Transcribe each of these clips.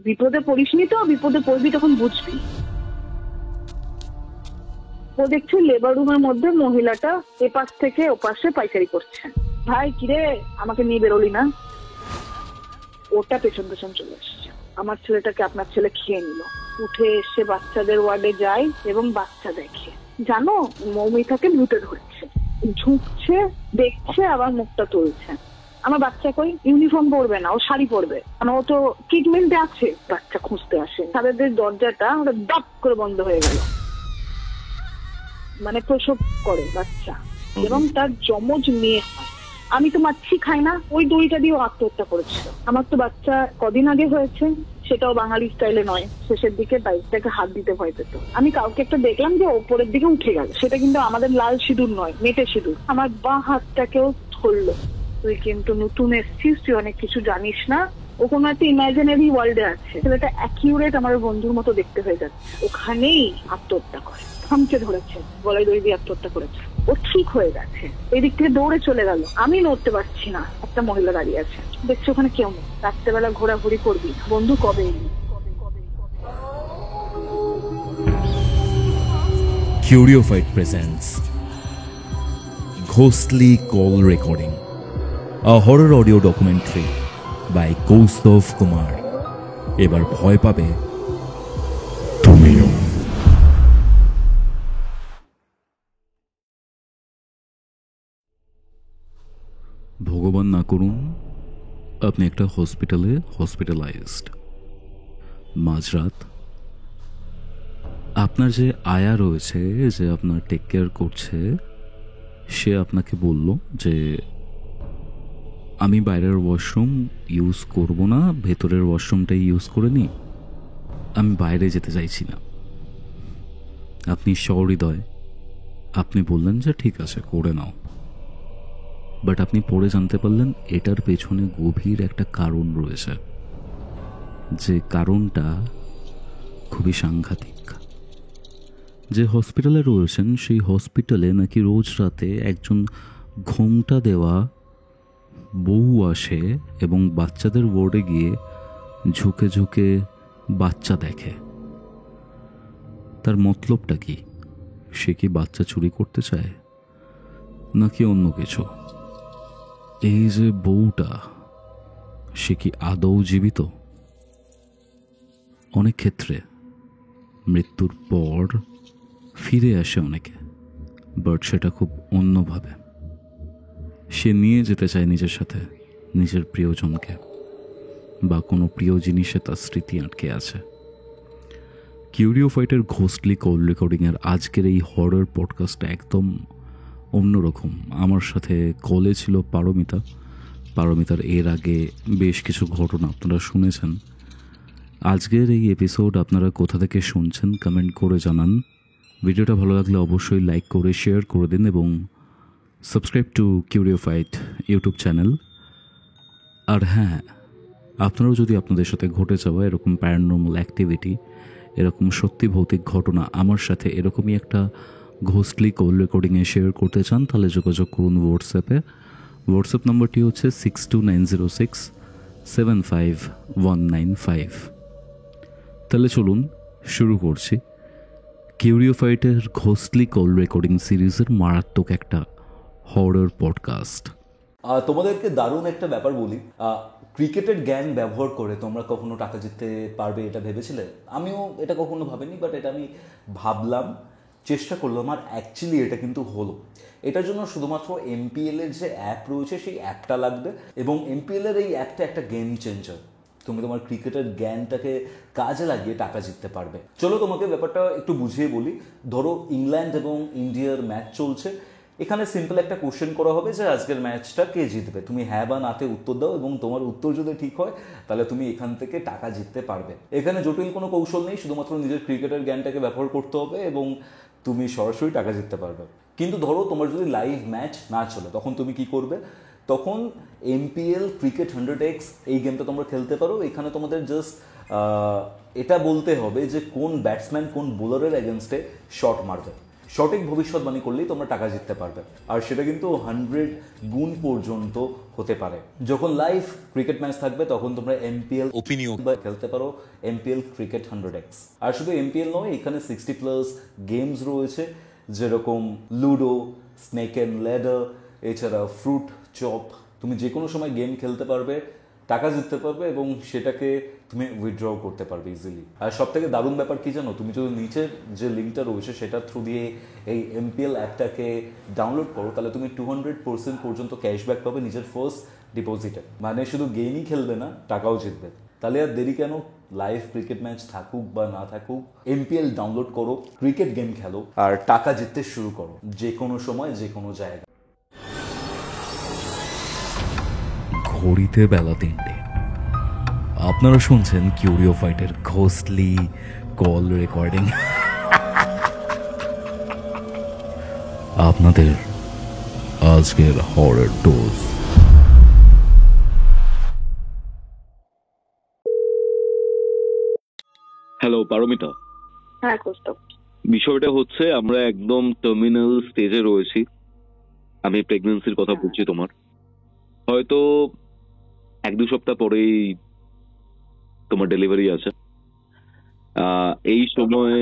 বিপদে পড়িসনি তো, বিপদে পড়বি তখন বুঝবি। ও দেখছি লেবার রুমের মধ্যে মহিলাটা এপাশ থেকে ওপাশে পাইকারি করছে। ভাই কিরে, আমাকে নিয়ে বেরোলি না? ওটা পেছন পেছন চলে আসছে। আমার ছেলেটাকে আপনার ছেলে খেয়ে নিল। উঠে এসে বাচ্চাদের ওয়ার্ডে যায় এবং বাচ্চা দেখে। জানো, মৌমিতাকে ভূতে ধরছে। ঝুঁকছে, দেখছে, আবার মুখটা তুলছে। আমার বাচ্চা কই? ইউনিফর্ম পরবে না, ও শাড়ি পরবে, কারণ ও তো ট্রিটমেন্টে আছে। বাচ্চা খুঁজতে আসে, তাদের দরজাটা ডাক করে বন্ধ হয়ে গেল। মানে প্রসব করে বাচ্চা এবং তার যমজ মেয়ে হয়। আমি তো মাছি খাই না, ওই দড়িটা দিয়েও আত্মহত্যা করেছিল। আমার তো বাচ্চা কদিন আগে হয়েছে, সেটাও বাঙালি স্টাইলে নয়। শেষের দিকে বাইকটাকে হাত দিতে ভয় পেত। আমি কাউকে একটা দেখলাম যে ওপরের দিকে উঠে গেল, সেটা কিন্তু আমাদের লাল সিঁদুর নয়, মেটে সিঁদুর। আমার বাঁ হাতটাকেও ধরলো। তুই কিন্তু নতুন এসছিস, তুই অনেক কিছু জানিস না। ও কোনো একটা ইমাজিনারি ওয়ার্ল্ডে আছে। ছেলেটা অ্যাকিউরেট আমার বন্ধুর মতো দেখতে হয়ে যাচ্ছে। ওখানেই আত্মহত্যা করে, থামকে ধরেছে, গলায় দড়ি দিয়ে আত্মহত্যা করেছে। ও ঠিক হয়ে গেছে, এদিক থেকে দৌড়ে চলে গেল। আমি নড়তে পারছি না, একটা মহিলা দাঁড়িয়ে আছে, দেখছি ওখানে কেউ নেই। রাত্রেবেলা ঘোরাঘুরি করবি, বন্ধু কবে এলি? Curiophyte presents Ghostly Call Recording, a horror audio documentary by Kaustav Kumar. এবার ভয় পাবে তুমিও। ভগবান না করুন আপনি একটা হসপিটালে হসপিটালাইজড। মাঝরাত আপনার যে আয়া রয়েছে, যে আপনার টেক কেয়ার করছে, সে আপনাকে বলল যে আমি বাইরের ওয়াশরুম ইউজ করব না, ভেতরের ওয়াশরুমটাই ইউজ করে নিই, আমি বাইরে যেতে চাইছি না। আপনি সহৃদয়, আপনি বললেন যে ঠিক আছে করে নাও। বাট আপনি পরে জানতে পারলেন এটার পেছনে গভীর একটা কারণ রয়েছে, যে কারণটা খুবই সাংঘাতিক। যে হসপিটালে রয়েছেন সেই হসপিটালে নাকি রোজ রাতে একজন ঘোমটা দেওয়া বউ আসে এবং বাচ্চাদের ওয়ার্ডে গিয়ে ঝুঁকে ঝুঁকে বাচ্চা দেখে। তার মতলবটা কি? সে কি বাচ্চা চুরি করতে চায় নাকি অন্য কিছু? এই যে বউটা, সে কি আদৌ জীবিত? অনেক ক্ষেত্রে মৃত্যুর পর ফিরে আসে অনেকে, বাট সেটা খুব অন্যভাবে। সে নিয়ে যেতে চায় নিজের সাথে নিজের প্রিয়জনকে, বা কোনো প্রিয় জিনিসে তার স্মৃতি আটকে আছে। কিউরিওফাইটের ঘোস্টলি কল রেকর্ডিংয়ের আজকের এই হরর পডকাস্টটা একদম অন্যরকম। আমার সাথে কলে ছিল পারমিতা। পারমিতার এর আগে বেশ কিছু ঘটনা আপনারা শুনেছেন। আজকের এই এপিসোড আপনারা কোথা থেকে শুনছেন কমেন্ট করে জানান। ভিডিওটা ভালো লাগলে অবশ্যই লাইক করে শেয়ার করে দিন এবং সাবস্ক্রাইব টু কিউরিওফাইট ইউটিউব চ্যানেল। আর হ্যাঁ, আপনারাও যদি আপনাদের সাথে ঘটে যাওয়া এরকম প্যারানর্মাল অ্যাক্টিভিটি, এরকম সত্যি ভৌতিক ঘটনা আমার সাথে এরকমই একটা ঘোস্টলি কল রেকর্ডিংয়ে শেয়ার করতে চান, তাহলে যোগাযোগ করুন হোয়াটসঅ্যাপে। হোয়াটসঅ্যাপ নম্বরটি হচ্ছে 6290675195। তাহলে চলুন শুরু করছি কিউরিওফাইটের ঘোস্টলি কল রেকর্ডিং সিরিজের মারাত্মক একটা হরর পডকাস্ট। তোমাদেরকে দারুণ একটা ব্যাপার বলি। ক্রিকেটের জ্ঞান ব্যবহার করে তোমরা কখনো টাকা জিততে পারবে এটা ভেবেছিলে? আমিও এটা কখনো ভাবিনি, বাট এটা আমি ভাবলাম, চেষ্টা করলাম, আর অ্যাকচুয়ালি এটা কিন্তু হলো। এটার জন্য শুধুমাত্র এমপিএলের যে অ্যাপ রয়েছে সেই অ্যাপটা লাগবে, এবং এমপিএলের এই অ্যাপটা একটা গেম চেঞ্জার। তুমি তোমার ক্রিকেটের জ্ঞানটাকে কাজে লাগিয়ে টাকা জিততে পারবে। চলো তোমাকে ব্যাপারটা একটু বুঝিয়ে বলি। ধরো ইংল্যান্ড এবং ইন্ডিয়ার ম্যাচ চলছে। এখানে সিম্পল একটা কোশ্চেন করা হবে যে আজকের ম্যাচটা কে জিতবে। তুমি হ্যাঁ বা নাতে উত্তর দাও, এবং তোমার উত্তর যদি ঠিক হয় তাহলে তুমি এখান থেকে টাকা জিততে পারবে। এখানে জটিল কোনো কৌশল নেই, শুধুমাত্র নিজের ক্রিকেটের জ্ঞানটাকে ব্যবহার করতে হবে এবং তুমি সরাসরি টাকা জিততে পারবে। কিন্তু ধরো তোমার যদি লাইভ ম্যাচ না চলে, তখন তুমি কি করবে? তখন এমপিএল ক্রিকেট 100x এই গেমটা তোমরা খেলতে পারো। এখানে তোমাদের জাস্ট এটা বলতে হবে যে কোন ব্যাটসম্যান কোন বোলারের এগেনস্টে শট মারবে। সঠিক ভবিষ্যৎবাণী করলেই তোমরা টাকা জিততে পারবে, আর সেটা কিন্তু 100 গুণ পর্যন্ত হতে পারে। যখন লাইভ ক্রিকেট ম্যাচ থাকবে তখন তোমরা এমপিএল ওপিনিয়ন বা খেলতে পারো এমপিএল ক্রিকেট 100x। আর শুধু এমপিএল নয়, এখানে 60+ গেমস রয়েছে, যেরকম লুডো, স্নেক অ্যান্ড ল্যাডার, এছাড়া ফ্রুট চপ। তুমি যে কোনো সময় গেম খেলতে পারবে, টাকা জিততে পারবে এবং সেটাকে তুমি উইথড্র করতে পারবে ইজিলি। আর সব থেকে দারুণ ব্যাপার কি জানো, তুমি যদি নিচের যে লিঙ্কটা রয়েছে সেটার থ্রু দিয়ে এই এমপিএল অ্যাপটাকে ডাউনলোড করো, তাহলে তুমি 200% পর্যন্ত ক্যাশব্যাক পাবে নিজের ফার্স্ট ডিপোজিটে। মানে শুধু গেমই খেলবে না, টাকাও জিতবে। তাহলে আর দেরি কেন? লাইভ ক্রিকেট ম্যাচ থাকুক বা না থাকুক, এমপিএল ডাউনলোড করো, ক্রিকেট গেম খেলো আর টাকা জিততে শুরু করো, যে কোনো সময় যে কোনো জায়গায়। ঘড়িতে বেলা 3টে। আপনারা শুনছেন কিউরিও ফাইটের ঘোস্টলি কল রেকর্ডিং। আপনাদের আজকের হরর ডোজ। হ্যালো পারমিতা, হ্যাঁ কৌস্তব। বিষয়টা হচ্ছে আমরা একদম টার্মিনাল স্টেজে রয়েছি। আমি প্রেগন্যান্সির কথা বলছি তোমার। হয়তো 1-2 সপ্তাহ পরেই তোমার ডেলিভারি আছে। এই সময়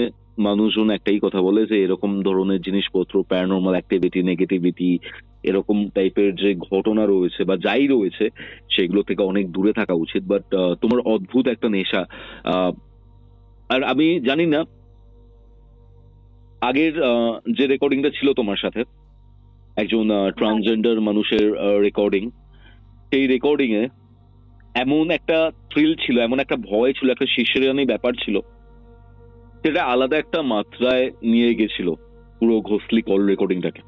মানুষজন একটাই কথা বলে যে এরকম ধরনের জিনিসপত্র, প্যারানর্মাল অ্যাক্টিভিটি, নেগেটিভিটি, এরকম টাইপের যে ঘটনা রয়েছে বা যাই রয়েছে সেগুলো থেকে অনেক দূরে থাকা উচিত। বাট তোমার অদ্ভুত একটা নেশা। আর আমি জানি না, আগের যে রেকর্ডিংটা ছিল তোমার সাথে একজন ট্রান্সজেন্ডার মানুষের রেকর্ডিং, সেই রেকর্ডিং এ এমন একটা থ্রিল ছিল, এমন একটা ভয় ছিল, একটা শিশিরানি ব্যাপার ছিল, সেটা আলাদা একটা মাত্রায় নিয়ে গেছিল পুরো ঘোস্টলি কল রেকর্ডিংটাকে।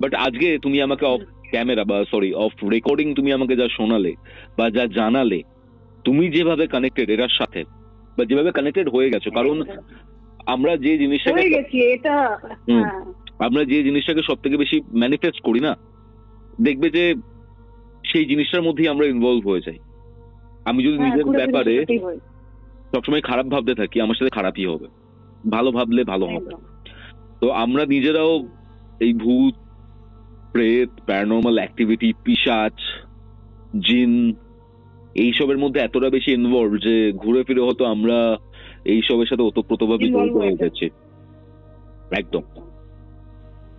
বাট আজকে তুমি আমাকে অফ ক্যামেরা বা সরি অফ রেকর্ডিং তুমি আমাকে যা শোনালে বা যা জানালে, তুমি যেভাবে কানেক্টেড এটার সাথে বা যেভাবে কানেক্টেড হয়ে গেছো, কারণ আমরা যে জিনিসটাকে সব থেকে বেশি ম্যানিফেস্ট করি না, দেখবে যে সেই জিনিসটার মধ্যেই আমরা ইনভলভ হয়ে যাই। আমি যদি নিজের ব্যাপারে সবসময় খারাপ ভাবতে থাকি, আমার সাথে খারাপই হবে, ভালো ভাবলে ভালো হবে। তো আমরা নিজেরাও এই ভূত, প্রেত, প্যারানর্মাল অ্যাক্টিভিটি, পিশাচ, জিন এইসবের মধ্যে এতটা বেশি ইনভলভ যে ঘুরে ফিরে হয়তো আমরা এইসবের সাথে ওতপ্রোতভাবে জড়িত হয়ে যাচ্ছি। একদম।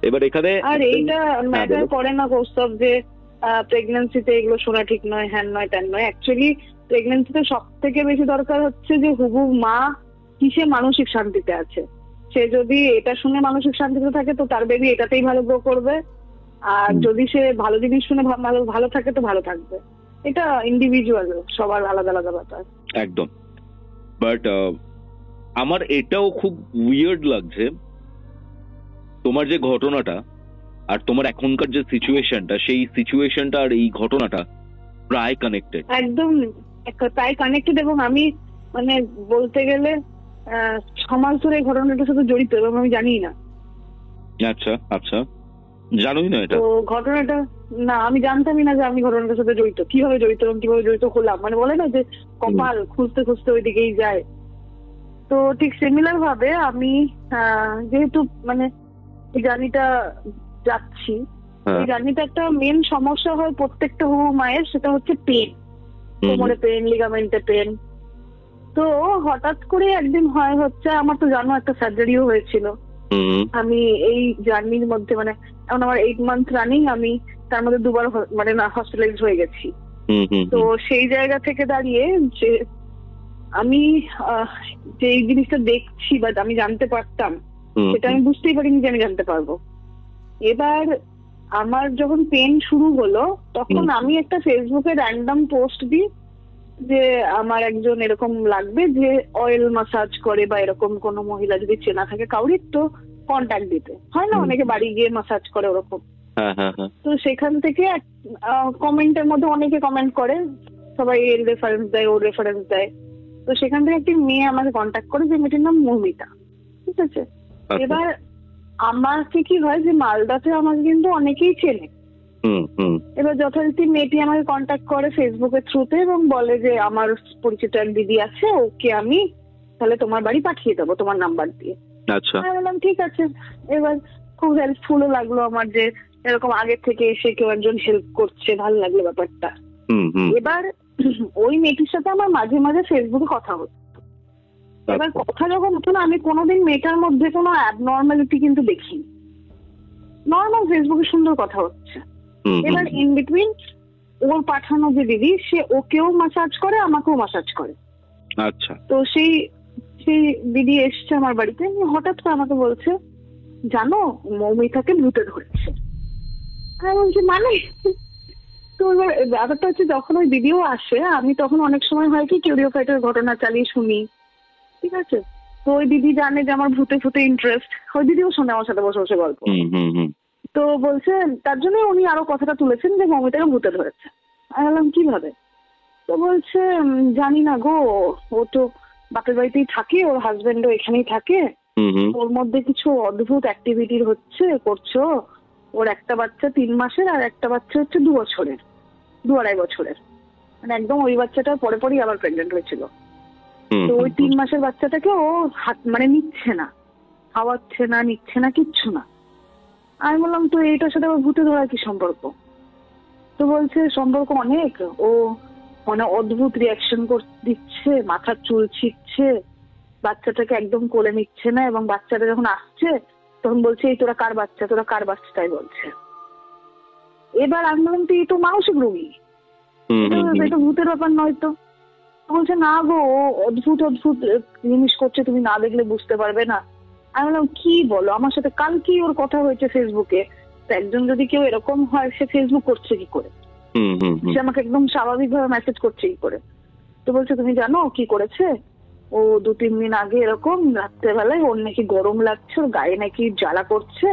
এবার এখানে আর এইটা ম্যাটার করে না কৌস্তব যে প্রেগন্যান্সিতে এগুলো শোনা ঠিক নয়, হ্যান নয়, ত্যান নয়। অ্যাকচুয়ালি প্রেগন্যান্সিতে সব থেকে বেশি দরকার হচ্ছে যে হুবু মা কিসে মানসিক শান্তিতে আছে। সে যদি এটা শুনে মানসিক শান্তিতে থাকে তো তার বেবি এটাতেই ভালো গ্রো করবে, আর যদি সে ভালো জিনিস শুনে ভালো থাকে তো ভালো থাকবে। এটা ইন্ডিভিজুয়াল, সবার আলাদা আলাদা ব্যাপার। একদম। বাট আমার এটাও খুব উইয়ার্ড লাগছে, তোমার যে ঘটনাটা আর তোমার এখনকার যে সিচুয়েশনটা, সেই সিচুয়েশনটা আর এই ঘটনাটা প্রায় কানেক্টেড। একদম প্রায় কানেক্টেড। এবং আমি মানে বলতে গেলে 6 মাস ধরে এই ঘটনাটার সাথে জড়িত এবং আমি জানি না। আচ্ছা আচ্ছা, জানোই না এটা? তো ঘটনাটা না, আমি জানতামই না যে আমি ঘটনাটার সাথে জড়িত। কিভাবে জড়িত এবং কিভাবে জড়িত হলাম, মানে বলে না যে কপাল খুঁজতে খুঁজতে ওই দিকেই যায়। তো ঠিক সিমিলার ভাবে আমি যেহেতু মানে এই জার্নিটা যাচ্ছি, এই জার্নিটা একটা মেন সমস্যা হয় প্রত্যেকটা মায়ের, সেটা হচ্ছে পেন, কোমরে পেন, লিগামেন্টে পেন। তো হঠাৎ করে একদিন হচ্ছে আমার তো জানো একটা সার্জারিও হয়েছিল। আমি এই জার্নির মধ্যে মানে এখন আমার 8 মান্থ রানিং, আমি তার মধ্যে 2বার মানে হসপিটালাইজ হয়ে গেছি। তো সেই জায়গা থেকে দাঁড়িয়ে যে আমি যে এই জিনিসটা দেখছি বা আমি জানতে পারতাম, সেটা আমি বুঝতেই পারিনি যে আমি জানতে পারবো। এবার আমার যখন পেন শুরু হলো তখন আমি একটা ফেসবুকে র্যান্ডম পোস্ট দিই যে আমার একজন এরকম লাগবে যে অয়েল মাসাজ করে বা এরকম কোনো মহিলা যদি চেনা থাকে কাউরির, তো কন্ট্যাক্ট দিতে হয় না, অনেকে বাড়ি গিয়ে মাসাজ করে ওরকম। তো সেখান থেকে কমেন্টের মধ্যে অনেকে কমেন্ট করে, সবাই এর রেফারেন্স দেয়, ওর রেফারেন্স দেয়। তো সেখান থেকে একটি মেয়ে আমাকে কন্ট্যাক্ট করে, যে মেয়েটির নাম মৌমিতা, ঠিক আছে। এবার আমাকে কি হয় যে মালদাতে আমাকে কিন্তু অনেকেই চেনে। এবার যথারীতি মেয়েটি আমাকে কন্ট্যাক্ট করে ফেসবুকের থ্রুতে এবং বলে যে আমার পরিচিত এক দিদি আছে, ওকে আমি তাহলে তোমার বাড়ি পাঠিয়ে দেবো তোমার নাম্বার দিয়ে। আচ্ছা, আমি বললাম ঠিক আছে। এবার খুব হেল্পফুলও লাগলো আমার যে এরকম আগে থেকে এসে কেউ একজন হেল্প করছে, ভালো লাগলো ব্যাপারটা। এবার ওই মেয়েটির সাথে আমার মাঝে মাঝে ফেসবুকে কথা হতো। এবার কথা যখন হতো না, আমি কোনোদিন মেয়েটার মধ্যে কোনো অ্যাবনর্মালিটি কিন্তু দেখিনি। নর্মাল ফেসবুকে সুন্দর কথা হচ্ছে। এবার ইন বিটুইন ওর পাঠানো যে দিদি, সে ওকেও মাসাজ করে, আমাকেও মাসাজ করে। আচ্ছা, তো সেই দিদি এসছে আমার বাড়িতে, হঠাৎ করে আমাকে বলছে, জানো মৌমিতাকে ভূতে ধরেছে। আমি বলছি মানে? তো এবার ব্যাপারটা হচ্ছে, যখন ওই দিদিও আসে, আমি তখন অনেক সময় হয় কি কিউরিও ফাইটের ঘটনা চালিয়ে শুনি, ঠিক আছে? তো ওই দিদি জানে যে আমার ভূতে ফুতে ইন্টারেস্ট, ওই দিদিও শোনে আমার সাথে বসে বসে গল্প। তো বলছে, তার জন্য উনি আরো কথাটা তুলেছেন যে মৌমিতাকে ভূতে ধরেছে। আমি বললাম কিভাবে? তো বলছে, জানি না গো, ও তো বাপের বাড়িতেই থাকে, ওর হাজবেন্ডও এখানেই থাকে, ওর মধ্যে কিছু অদ্ভুত অ্যাক্টিভিটি করছো। ওর একটা বাচ্চা 3 মাসের আর একটা বাচ্চা হচ্ছে 2 বছরের, 2-2.5 বছরের, মানে একদম ওই বাচ্চাটার পরে পরেই আবার প্রেগনেন্ট হয়েছিল। তো ওই 3 মাসের বাচ্চাটাকে ও হাত মানে নিচ্ছে না, খাওয়াচ্ছে না, নিচ্ছে না, কিচ্ছু না। আমি বললাম তো এইটার সাথে আবার ভূতে ধরার কি সম্পর্ক? তো বলছে সম্পর্ক অনেক, ও মানে অদ্ভুত রিয়াকশন দিচ্ছে, মাথার চুল ছিটছে, বাচ্চাটাকে একদম কোলে নিচ্ছে না, এবং বাচ্চাটা যখন আসছে তখন বলছে, এই তোরা কার বাচ্চা, তোরা কার বাচ্চা, তাই বলছে। এবার আমি বললাম তো এই তো মানসিক রোগী, এটা ভূতের ব্যাপার নয় তো। বলছে না গো, ও অদ্ভুত জিনিস করছে, তুমি না দেখলে বুঝতে পারবে না। আমি বললাম কি বলো, আমার সাথে কালকেই ওর কথা হয়েছে ফেসবুকে। তো একজন যদি কেউ এরকম হয়, সে ফেসবুক করছে কি করে? সে আমাকে একদম স্বাভাবিকভাবে মেসেজ করছে কি করে? তো বলছে তুমি জানো কি করেছে? ও 2-3 দিন আগে এরকম রাত্রেবেলায় ওর নাকি গরম লাগছে, ওর গায়ে নাকি জ্বালা করছে,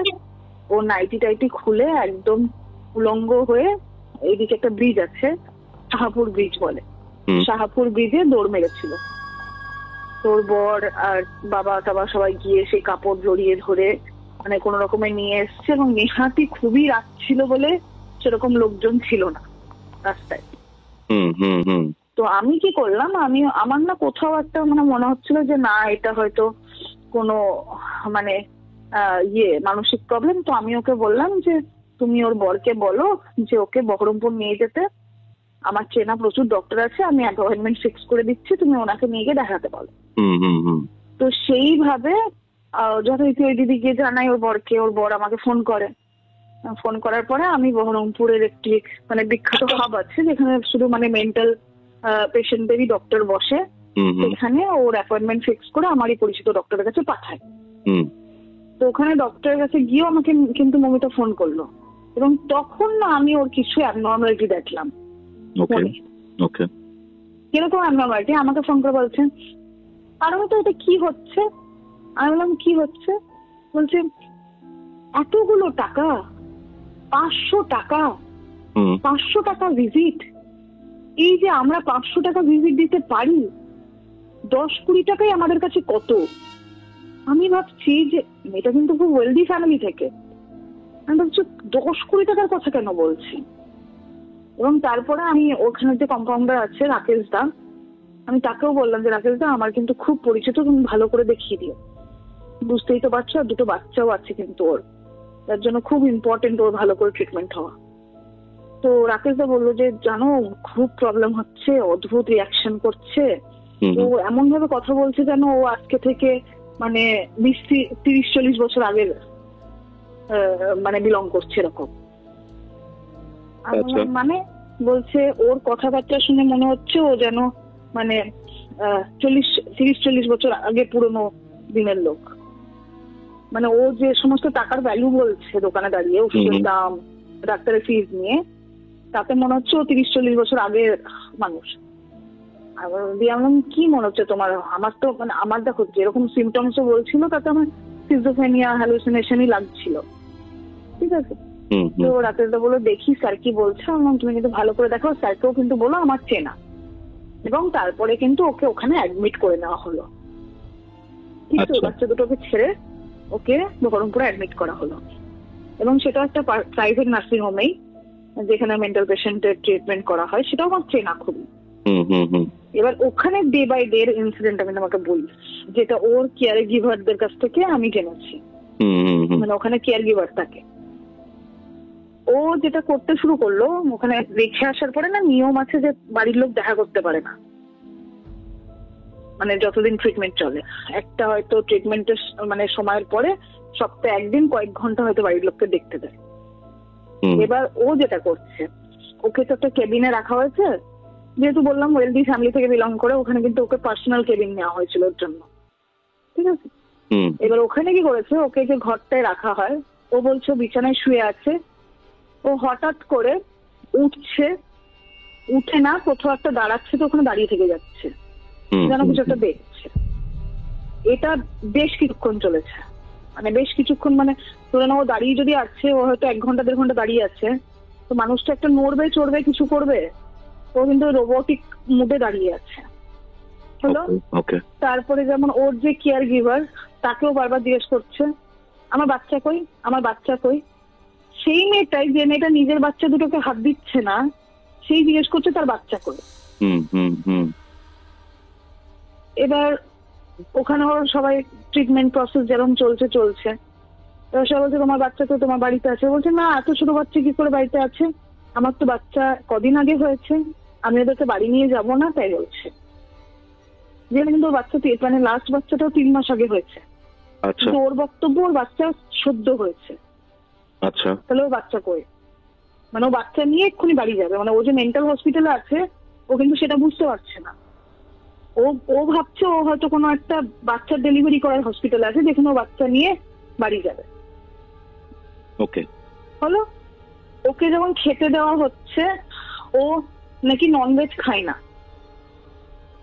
ও নাইটি টাইটি খুলে একদম উলঙ্গ হয়ে, এইদিকে একটা ব্রিজ আছে, শাহাপুর ব্রিজ বলে, শাহাপুর ব্রিজে দৌড় মেরেছিল। তোর বর আর বাবা টাবা সবাই গিয়ে সেই কাপড় জড়িয়ে ধরে মানে কোন রকমে নিয়ে এসছে, এবং নেহাতি খুবই রাত ছিল বলে সেরকম লোকজন ছিল না রাস্তায়। তো আমি কি করলাম, আমার না কোথাও একটা মানে মনে হচ্ছিল যে না, এটা হয়তো কোনো মানে মানসিক প্রবলেম। তো আমি ওকে বললাম যে তুমি ওর বরকে বলো যে ওকে বহরমপুর নিয়ে যেতে, আমার চেনা প্রচুর ডক্টর আছে, আমি অ্যাপয়েন্টমেন্ট ফিক্স করে দিচ্ছি, তুমি ওনাকে নিয়ে গিয়ে দেখাতে বলো। তো সেইভাবে যথারীতি ওই দিদি গিয়ে জানাই ওর বরকে, ওর বর আমাকে ফোন করার পরে আমি বহরমপুরের একটি মানে বিখ্যাত হাব আছে যেখানে শুধু মানে মেন্টাল পেশেন্টদেরই ডক্টর বসে, সেখানে ওর অ্যাপয়েন্টমেন্ট ফিক্স করে আমারই পরিচিত ডক্টরের কাছে পাঠায়। তো ওখানে ডক্টরের কাছে গিয়েও আমাকে কিন্তু মমিতা ফোন করলো, এবং তখন না আমি ওর কিছু অ্যাবনর্মালিটি দেখলাম। কিরকম অ্যাবনর্মালিটি? আমাকে ফোন করে বলছেন, কারণ তো এটা কি হচ্ছে? আমি বললাম কি হচ্ছে? বলছে এতগুলো টাকা, 500 টাকা, 500 টাকা ভিজিট। এই যে আমরা 500 টাকা ভিজিট দিতে পারি, 10-20 টাকাই আমাদের কাছে কত। আমি ভাবছি যে এটা কিন্তু খুব ওয়েলদি ফ্যামিলি থেকে, আমি ভাবছি 10-20 টাকার কথা কেন বলছি। এবং তারপরে আমি ওখানে যে কম্পাউন্ডার আছে রাকেশ দা, আমি তাকেও বললাম যে রাকেশ দা আমার কিন্তু খুব পরিচিত, তুমি ভালো করে দেখিয়ে দিও, বুঝতেই তো পারছো, আর 2টো বাচ্চাও আছে কিন্তু ওর, তার জন্য খুব ইম্পর্টেন্ট ওর ভালো করে ট্রিটমেন্ট হওয়া। তো রাকেশ দা বললো যে জানো খুব প্রবলেম হচ্ছে, অদ্ভুত রিয়াকশন করছে, ও এমন ভাবে কথা বলছে যেন ও আজকে থেকে মানে 20-30-40 বছর আগের মানে বিলং করছে এরকম। মানে বলছে ওর কথাবার্তা শুনে মনে হচ্ছে ও যেন মানে 30-40 বছর আগে পুরনো দিনের লোক। মানে ও যে সমস্ত টাকার ভ্যালু বলছে দোকানে দাঁড়িয়ে, ওষুধের দাম, ডাক্তারের ফিজ নিয়ে, তাতে মনে হচ্ছে ও 30-40 বছর আগের মানুষ। আমি কি মনে হচ্ছে তোমার? আমার তো মানে আমার দেখো যেরকম সিমটমস বলছিল তাতে আমার সিজোফ্রেনিয়া, হ্যালুসিনেশনই লাগছিল, ঠিক আছে? তো রাতের দা বলো দেখি স্যার কি বলছে। তুমি কিন্তু ভালো করে দেখো, স্যারকেও কিন্তু বলো আমার চেনা। এবং তারপরে কিন্তু ওকে ওখানে অ্যাডমিট করে নেওয়া হলো, ঠিক আছে? বাচ্চা দুটোকে ছেড়ে ওকে বহরমপুরে অ্যাডমিট করা হলো, এবং সেটা একটা প্রাইভেট নার্সিং হোমেই যেখানে মেন্টাল পেশেন্টের ট্রিটমেন্ট করা হয়, সেটাও আমার চেনা খুবই। এবার ওখানে ডে বাই ডে ইনসিডেন্ট আমি তোমাকে বলি, যেটা ওর কেয়ার গিভারদের কাছ থেকে আমি জেনেছি। মানে ওখানে কেয়ার গিভার থাকে, ও যেটা করতে শুরু করলো, ওখানে রেখে আসার পরে না নিয়ম আছে যে বাড়ির লোক দেখা করতে পারে না, মানে যতদিন ট্রিটমেন্ট চলে। একটা হয়তো ট্রিটমেন্টের মানে সময়ের পরে সপ্তাহে একদিন কয়েক ঘন্টা হয়তো বাড়ির লোককে দেখতে দেয়। এবার ও যেটা করছে, ওকে তো একটা কেবিনে রাখা হয়েছে, যেহেতু বললাম ওয়েলদি ফ্যামিলি থেকে বিলং করে, ওখানে কিন্তু ওকে পার্সোনাল কেবিন নেওয়া হয়েছিল ওর জন্য, ঠিক আছে। এবার ওখানে কি করেছে, ওকে যে ঘরটায় রাখা হয়, ও বলছে বিছানায় শুয়ে আছে, ও হঠাৎ করে উঠছে, উঠে না কোথাও একটা দাঁড়াচ্ছে, তো ওখানে দাঁড়িয়ে থেকে যাচ্ছে, যেন কিছু একটা দেখছে। এটা বেশ কিছুক্ষণ চলেছে, মানে বেশ কিছুক্ষণ, মানে ধরে নাও দাঁড়িয়ে যদি আছে, ও হয়তো 1 ঘন্টা 1.5 ঘন্টা দাঁড়িয়ে আছে, তো মানুষটা একটা নড়বে চড়বে কিছু করবে, ও কিন্তু রোবোটিক মুডে দাঁড়িয়ে আছে। হলো, তারপরে যেমন ওর যে কেয়ার গিভার, তাকেও বারবার জিজ্ঞেস করছে আমার বাচ্চা কই, আমার বাচ্চা কই। সেই মেয়েটাই, যে মেয়েটা নিজের বাচ্চা দুটোকে হাত দিচ্ছে না, সেই জিজ্ঞেস করছে তার বাচ্চা কই। এবার ওখানে ওর সবাই ট্রিটমেন্ট প্রসেস যেরকম চলছে, এবার সবাই বলছে তোমার বাচ্চা তো তোমার বাড়িতে আছে। বলছে না, এত ছোট বাচ্চা কি করে বাড়িতে আছে, আমার তো বাচ্চা কদিন আগে হয়েছে, আমি ওদেরকে বাড়ি নিয়ে যাব না, তাই বলছে। যে কিন্তু ওর বাচ্চা, মানে লাস্ট বাচ্চাটাও 3 মাস আগে হয়েছে, কিন্তু ওর বক্তব্য ওর বাচ্চা সদ্য হয়েছে। আচ্ছা, তাহলে ওর বাচ্চা কই, মানে ও বাচ্চা নিয়ে এক্ষুনি বাড়ি যাবে, মানে ও যে মেন্টাল হসপিটালে আছে, ও কিন্তু সেটা বুঝতে পারছে না। ও ভাবছে ও হয়তো কোনো একটা বাচ্চার ডেলিভারি করার হসপিটালে আছে, যেখানে ও বাচ্চা নিয়ে বাড়ি যাবে। ওকে, হলো, ওকে যখন খেতে দেওয়া হচ্ছে, ও নাকি ননভেজ খায় না,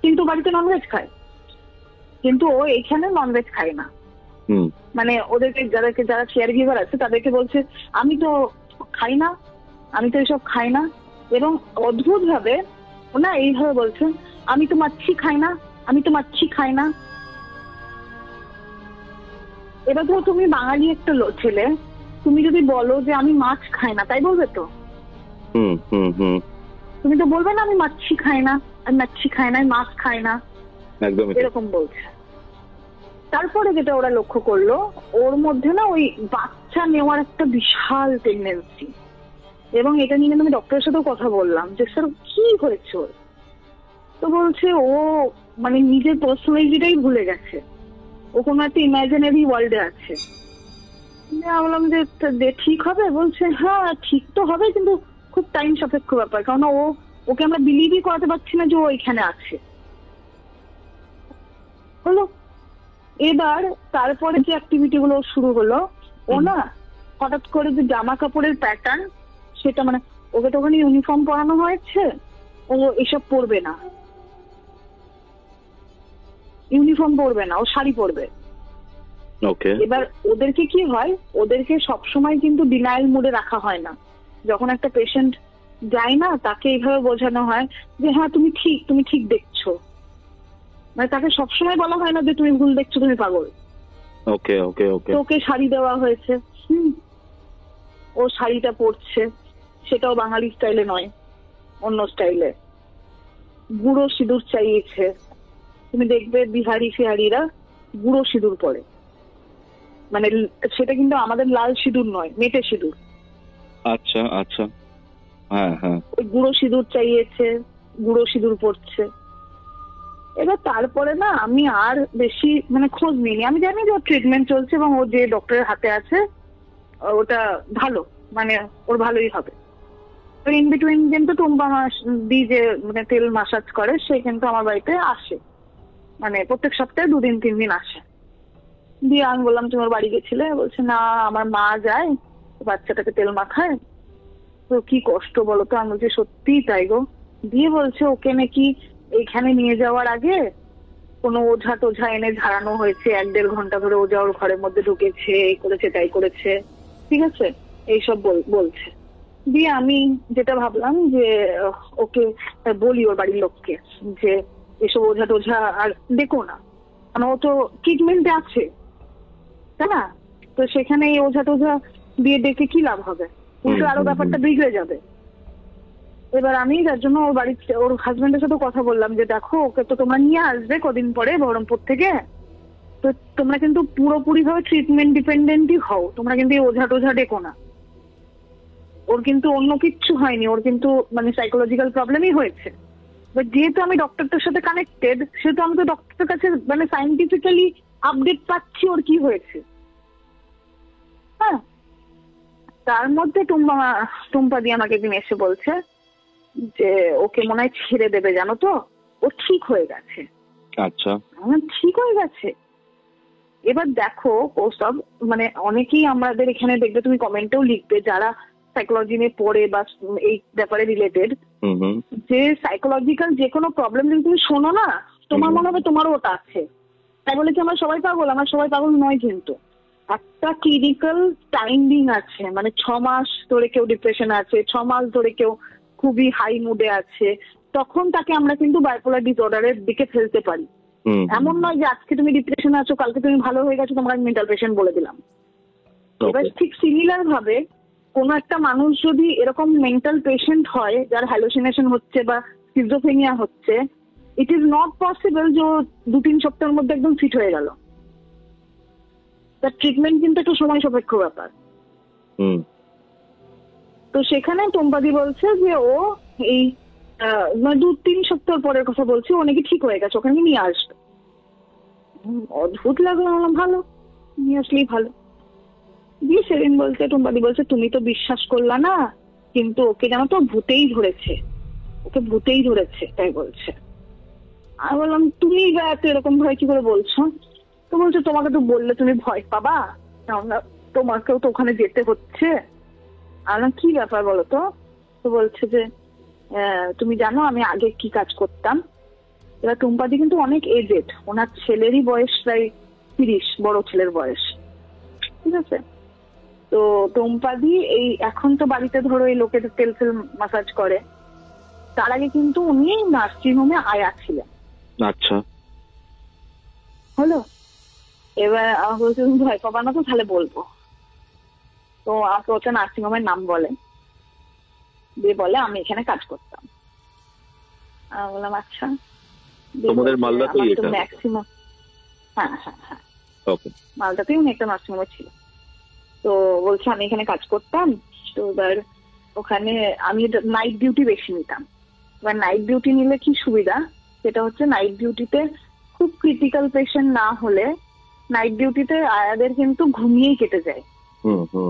কিন্তু বাড়িতে ননভেজ খায়, কিন্তু ও এইখানে ননভেজ খায় না। মানে ওদেরকে যারা কেয়ার গিভার আছে তাদেরকে বলছে আমি তো খাই না, আমি তো এসব খাই না। এবং অদ্ভুত ভাবে ওনা এইভাবে বলছে আমি তো মাছি খাই না, আমি তো মাছি খাই না। এবার ধরো তুমি বাঙালি একটা ছেলে, তুমি যদি বলো যে আমি মাছ খাই না, তাই বলবে তো? তুমি তো বলবে না আমি মাছি খাই না, আমি মাছি খাই না, আমি মাছ খাই না, এরকম বলছে। তারপরে যেটা ওরা লক্ষ্য করলো, ওর মধ্যে না ওই বাচ্চা নেওয়ার একটা বিশাল টেন্ডেন্সি। এবং এটা নিয়ে আমি ডক্টরের সাথেও কথা বললাম যে স্যার কি হয়েছে ওর। তো বলছে ও মানে নিজের পার্সোনালিটিটাই ভুলে গেছে, ও কোনো একটা ইমাজিনারি ওয়ার্ল্ডে আছে। আমি বললাম যে ঠিক হবে? বলছে হ্যাঁ ঠিক তো হবে, কিন্তু খুব টাইম সাপেক্ষ ব্যাপার, কারণ ওকে আমরা বিলিভই করাতে পারছি না যে ও এখানে আছে। হলো, এবার তারপরে যে অ্যাক্টিভিটি গুলো শুরু হলো, ও না হঠাৎ করে যে জামা কাপড়ের প্যাটার্ন, সেটা মানে ওকে তো ওখানে ইউনিফর্ম পরানো হয়েছে, ও এসব পরবে না, ইউনিফর্ম পরবে না, ও শাড়ি পরবে। এবার ওদেরকে কি হয়, ওদেরকে সবসময় কিন্তু ডিনায়াল মুডে রাখা হয় না। যখন একটা পেশেন্ট যায় না, তাকে এইভাবে বোঝানো হয় যে হ্যাঁ তুমি ঠিক দেখছো, মানে তাকে সবসময় বলা হয় না যে তুমি ভুল দেখছো, তুমি পাগল। ওকে শাড়ি দেওয়া হয়েছে, ও শাড়িটা পরছে, সেটাও বাঙালি স্টাইলে নয়, অন্য স্টাইলে। গুঁড়ো সিঁদুর চাইছে, তুমি দেখবে বিহারি ফিহারিরা গুঁড়ো সিঁদুর পরে, মানে সেটা কিন্তু আমাদের লাল সিঁদুর নয়, মেটে সিঁদুর। আচ্ছা আচ্ছা, হ্যাঁ হ্যাঁ, ওই গুঁড়ো সিঁদুর চাইছে, গুঁড়ো সিঁদুর পড়ছে। এবার তারপরে না আমি আর বেশি মানে খোঁজ নিইনি, আমি জানি যে ওর ট্রিটমেন্ট চলছে এবং ও যে ডক্টরের হাতে আছে ওটা ভালো, মানে ওর ভালোই হবে। ইন বিটুইন কিন্তু টুম্পা দি যে মানে তেল মাসাজ করে, সে কিন্তু আমার বাড়িতে আসে, মানে প্রত্যেক সপ্তাহে 2 দিন 3 দিন আসে। দিয়ে আমি বললাম তুমি ওর বাড়ি গেছিলে? বলছে না, আমার মা যায় বাচ্চাটাকে তেল মাখায়, তো কি কষ্ট বলো তো। আমি বলছি সত্যি তাই গো। দিয়ে বলছে ওকে নাকি এখানে নিয়ে যাওয়ার আগে কোনো ওঝা টোঝা এনে ঝাড়ানো হয়েছে, 1-1.5 ঘন্টা ধরে ওঝা ওর ঘরের মধ্যে ঢুকেছে, এই করেছে তাই করেছে, ঠিক আছে, এইসব বলছে। দিয়ে আমি যেটা ভাবলাম যে ওকে বলি ওর বাড়ির লোককে যে এসব ওঝা টোঝা আর দেখো না, মানে ও তো ট্রিটমেন্টে আছে, তাই না? তো সেখানে এই ওঝা টোঝা দিয়ে ডেকে কি লাভ হবে, উল্টো আরো ব্যাপারটা বিগড়ে যাবে। এবার আমি যার জন্য ওর বাড়িতে ওর হাজবেন্ডের সাথে কথা বললাম যে দেখো ওকে তো তোমরা নিয়ে আসবে কদিন পরে বহরমপুর থেকে, তো তোমরা কিন্তু পুরোপুরি ভাবে ট্রিটমেন্ট ডিপেন্ডেন্টই হও, তোমরা কিন্তু এই ওঝা টোঝা ডেকো না। ওর কিন্তু অন্য কিচ্ছু হয়নি, ওর কিন্তু মানে সাইকোলজিক্যাল প্রবলেমই হয়েছে। বাট যেহেতু আমি ডক্টরটার সাথে কানেক্টেড, সেহেতু আমি তো ডক্টরের কাছে মানে সাইন্টিফিক্যালি আপডেট পাচ্ছি ওর কি হয়েছে। হ্যাঁ, তার মধ্যে টুম্পা দিয়ে আমাকে একদিন এসে বলছে যে ওকে মনে হয় ছেড়ে দেবে, জানো তো, ও ঠিক হয়ে গেছে। আচ্ছা, ঠিক হয়ে গেছে। এবার দেখো ওসব মানে অনেকেই আমাদের এখানে দেখবে, তুমি কমেন্টেও লিখবে যারা সাইকোলজি নিয়ে পড়ে বা এই ব্যাপারে রিলেটেড, যে সাইকোলজিক্যাল যে কোনো প্রবলেম যদি তুমি শোনো না, তোমার মনে হবে তোমারও ওটা আছে। তাই বলে কি আমরা সবাই পাগল? আমরা সবাই পাগল নয়, কিন্তু একটা ক্লিনিক্যাল টাইমিং আছে, মানে 6 মাস ধরে কেউ ডিপ্রেশনে আছে, 6 মাস ধরে কেউ খুবই হাই মুডে আছে, তখন তাকে আমরা কিন্তু বাইপোলার ডিসঅর্ডারের দিকে ফেলতে পারি। এমন নয় যে আজকে তুমি ডিপ্রেশনে আছো, কালকে তুমি ভালো হয়ে গেছো, তোমাকে আমি মেন্টাল পেশেন্ট বলে দিলাম। এবার ঠিক সিমিলার ভাবে কোন একটা মানুষ যদি এরকম মেন্টাল পেশেন্ট হয়, যার হ্যালুসিনেশন হচ্ছে বা স্কিজোফ্রেনিয়া হচ্ছে, ইট ইজ নট পসিবল যে 2-3 সপ্তাহের মধ্যে একদম ফিট হয়ে গেল। তার ট্রিটমেন্ট কিন্তু একটু সময় সাপেক্ষ ব্যাপার। তো সেখানে টুম্পাদি বলছে যে ও এই 2-3 সপ্তাহ পরের কথা বলছি, ও নাকি ঠিক হয়ে গেছে, ওখানে নিয়ে আসবে। অদ্ভুত লাগলো, বললাম ভালো, নিয়ে আসলেই ভালো। দিয়ে সেদিন বলছে, টুম্পাদি বলছে তুমি তো বিশ্বাস করলা না, কিন্তু ওকে জানো তো ভূতেই ধরেছে, ওকে ভূতেই ধরেছে, তাই বলছে। আমি বললাম তুমি এত এরকম ভয় কি করে বলছো? তো বলছে তোমাকে তো বললে তুমি ভয় পাবা, তোমাকেও তো ওখানে যেতে হচ্ছে। আমি কি ব্যাপার বলো তো? তো বলছে যে তুমি জানো আমি আগে কি কাজ করতাম। এবার টুম্পাদি কিন্তু অনেক এজেড, ওনার ছেলেরই বয়স প্রায় 30, বড় ছেলের বয়স, ঠিক আছে। তো টুম্পাদি এই এখন তো বাড়িতে ধরো এই লোকের তেল মাসাজ করে, তার আগে কিন্তু উনি নার্সিং হোমে আয়া ছিলেন। আচ্ছা, হলো। এবার আমার বলছে তুমি ভয় পাবা না তো? তাহলে বলবো। তো আমাকে ওটা নার্সিং হোমের নাম বলে, দিয়ে বলে আমি এখানে কাজ করতাম। আমি বললাম আচ্ছা। তোমাদের মালদাতেই এটা? ম্যাক্সিমাম, হ্যাঁ হ্যাঁ হ্যাঁ, ওকে, মালদাতেই উনি একটা নার্সিং হোমে ছিল। তো বলছে আমি এখানে কাজ করতাম। তো এবার ওখানে আমি নাইট ডিউটি বেশি নিতাম। এবার নাইট ডিউটি নিলে কি সুবিধা, সেটা হচ্ছে নাইট ডিউটিতে খুব ক্রিটিক্যাল পেশেন্ট না হলে নাইট ডিউটিতে আয়াদের কিন্তু ঘুমিয়েই কেটে যায়।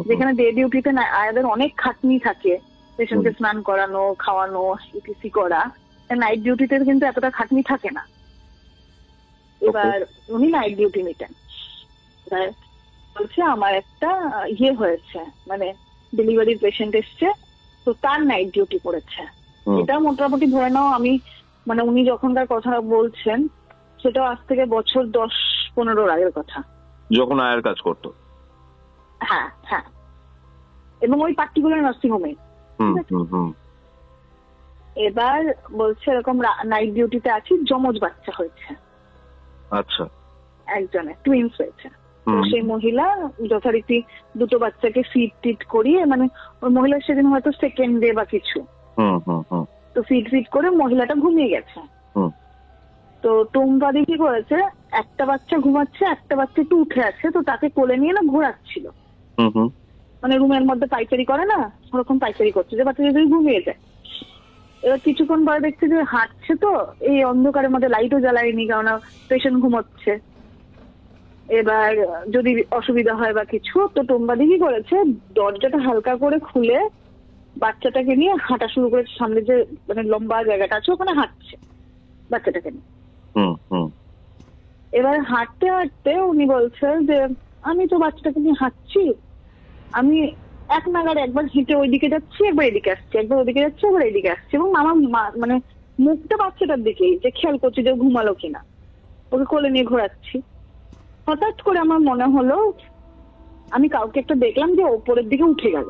যেখানে ডে ডিউটিতে আয়াদের অনেক খাটনি থাকে, পেশেন্টকে স্নান করানো, খাওয়ানো, ইটিসি করা। নাইট ডিউটিতে কিন্তু এতটা খাটনি থাকে না। এবার উনি নাইট ডিউটি নিতেন। এবার বলছে আমার একটা ইয়ে হয়েছে, মানে ডেলিভারি পেশেন্ট এসছে, তো তার নাইট ডিউটি পড়েছে। এটা মোটামুটি ধরে নাও আমি, মানে উনি যখনকার কথা বলছেন সেটা আজ থেকে বছর 10-15 আগের কথা, যখন আয়ার কাজ করতো। হ্যাঁ হ্যাঁ, এবং ওই পার্টিকুলার নার্সিং হোমে। এবার বলছে এরকম নাইট ডিউটিতে আছি, যমজ বাচ্চা হয়েছে। আচ্ছা, একজনের টুইন্স হয়েছে। তো সেই মহিলা যথারীতি দুটো বাচ্চাকে ফিড টিট করিয়ে, মানে ওই মহিলা সেদিন হয়তো সেকেন্ড ডে বা কিছু, তো ফিড করে মহিলাটা ঘুমিয়ে গেছে। তো টুম্পাদি কি করেছে, একটা বাচ্চা ঘুমাচ্ছে, একটা বাচ্চা একটু উঠে আছে, তো তাকে কোলে নিয়ে না ঘোরাচ্ছিল। মানে রুমের মধ্যে পাইচারি করে না, ওরকম পাইচারি করছে যে বাচ্চা যদি ঘুমিয়ে যায়। এবার কিছুক্ষণ পরে দেখছে যে হাঁটছে, তো এই অন্ধকারের মধ্যে লাইটও জ্বালায়নি, কারণ পেশেন্ট ঘুমোচ্ছে। এবার যদি অসুবিধা হয় বা কিছু, তো টুম্পাদি কি করেছে, দরজাটা হালকা করে খুলে বাচ্চাটাকে নিয়ে হাঁটা শুরু করেছে। সামনে যে মানে লম্বা জায়গাটা আছে ওখানে হাঁটছে বাচ্চাটাকে নিয়ে। এবার হাঁটতে হাঁটতে উনি বলছে যে আমি তো বাচ্চাটাকে নিয়ে হাঁটছি, আমি এক নাগাড়ে একবার হেঁটে ওইদিকে যাচ্ছি, একবার এদিকে আসছি, একবার ওইদিকে যাচ্ছি, একবার এদিকে আসছি, এবং আমার মানে মুখটা বাচ্চাটার দিকেই, যে খেয়াল করছি যে ঘুমালো কিনা, ওকে কোলে নিয়ে ঘোরাচ্ছি। হঠাৎ করে আমার মনে হলো আমি কাউকে একটা দেখলাম যে ওপরের দিকে উঠে গেল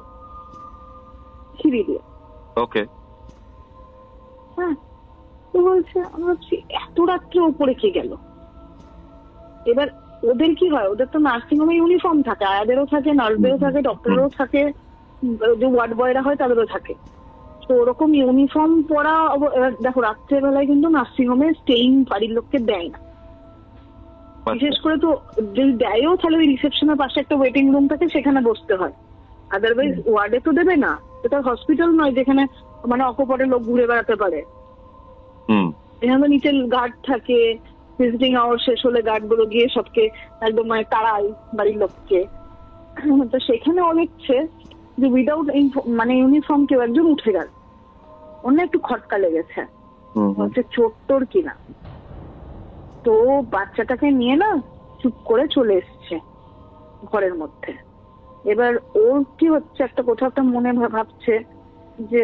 সিঁড়ি দিয়ে। ওকে, হ্যাঁ। তো বলছে আমি ভাবছি এত রাত্রে ওপরে কে গেল। এবার ওদের কি হয়, ওদের তো নার্সিং হোমে ইউনিফর্ম থাকে, আয়াদেরও থাকে, নার্সদেরও থাকে, ডক্টরেরও থাকে, যে ওয়ার্ড বয়রা হয় তাদেরও থাকে। তো তো ওরকম ইউনিফর্ম পরা, এবার দেখো রাত্রেবেলায় কিন্তু নার্সিংহোমে স্টেইং বাড়ির লোককে দেয় না, বিশেষ করে তো যদি দেয়ও তাহলে ওই রিসেপশনের পাশে একটা ওয়েটিং রুম থাকে, সেখানে বসতে হয়, আদারওয়াইজ ওয়ার্ডে তো দেবে না। এটা হসপিটাল নয় যেখানে মানে অকপটে লোক ঘুরে বেড়াতে পারে। এখানে তো নিচে গার্ড থাকে, ভিজিটিং আওয়ার শেষ হলে গার্ড গুলো গিয়ে সবকে একদম মানে তাড়ায় বাড়ির লোককে। তো সেখানে ও দেখছে যে উইদাউট মানে ইউনিফর্ম কেউ একজন উঠে গেল, অন্য একটু খটকা লেগেছে, হচ্ছে চোট টোর কিনা। তো বাচ্চাটাকে নিয়ে না চুপ করে চলে এসছে ঘরের মধ্যে। এবার ওর কি হচ্ছে, একটা কোথাও একটা মনে ভাবছে যে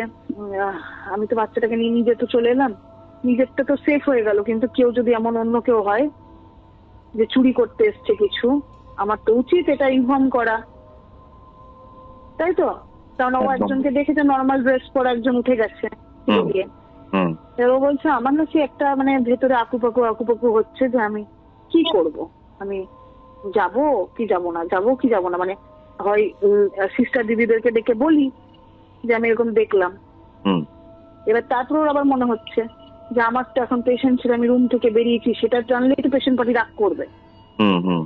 আমি তো বাচ্চাটাকে নিয়ে নিজে তো চলে এলাম, নিজেরটা তো সেফ হয়ে গেল, কিন্তু কেউ যদি এমন অন্য কেউ হয় যে চুরি করতে এসছে কিছু, আমার তো উচিত এটা ইনফর্ম করা, তাই তো? কারণ ও একজনকে দেখেছে নর্মাল ড্রেস পরা একজন উঠে গেছে গিয়ে। ও বলছে আমার না সে একটা মানে ভেতরে আকুপাকু হচ্ছে যে আমি কি করব, আমি যাব কি যাব না, যাবো কি যাব না, মানে হয় সিস্টার দিদিদেরকে ডেকে বলি যে আমি এরকম দেখলাম। এবার তারপর আবার মনে হচ্ছে যে আমার তো এখন পেশেন্ট ছিল, আমি রুম থেকে বেরিয়েছি, সেটা জানলেই তো পেশেন্ট পার্টি রাগ করবে,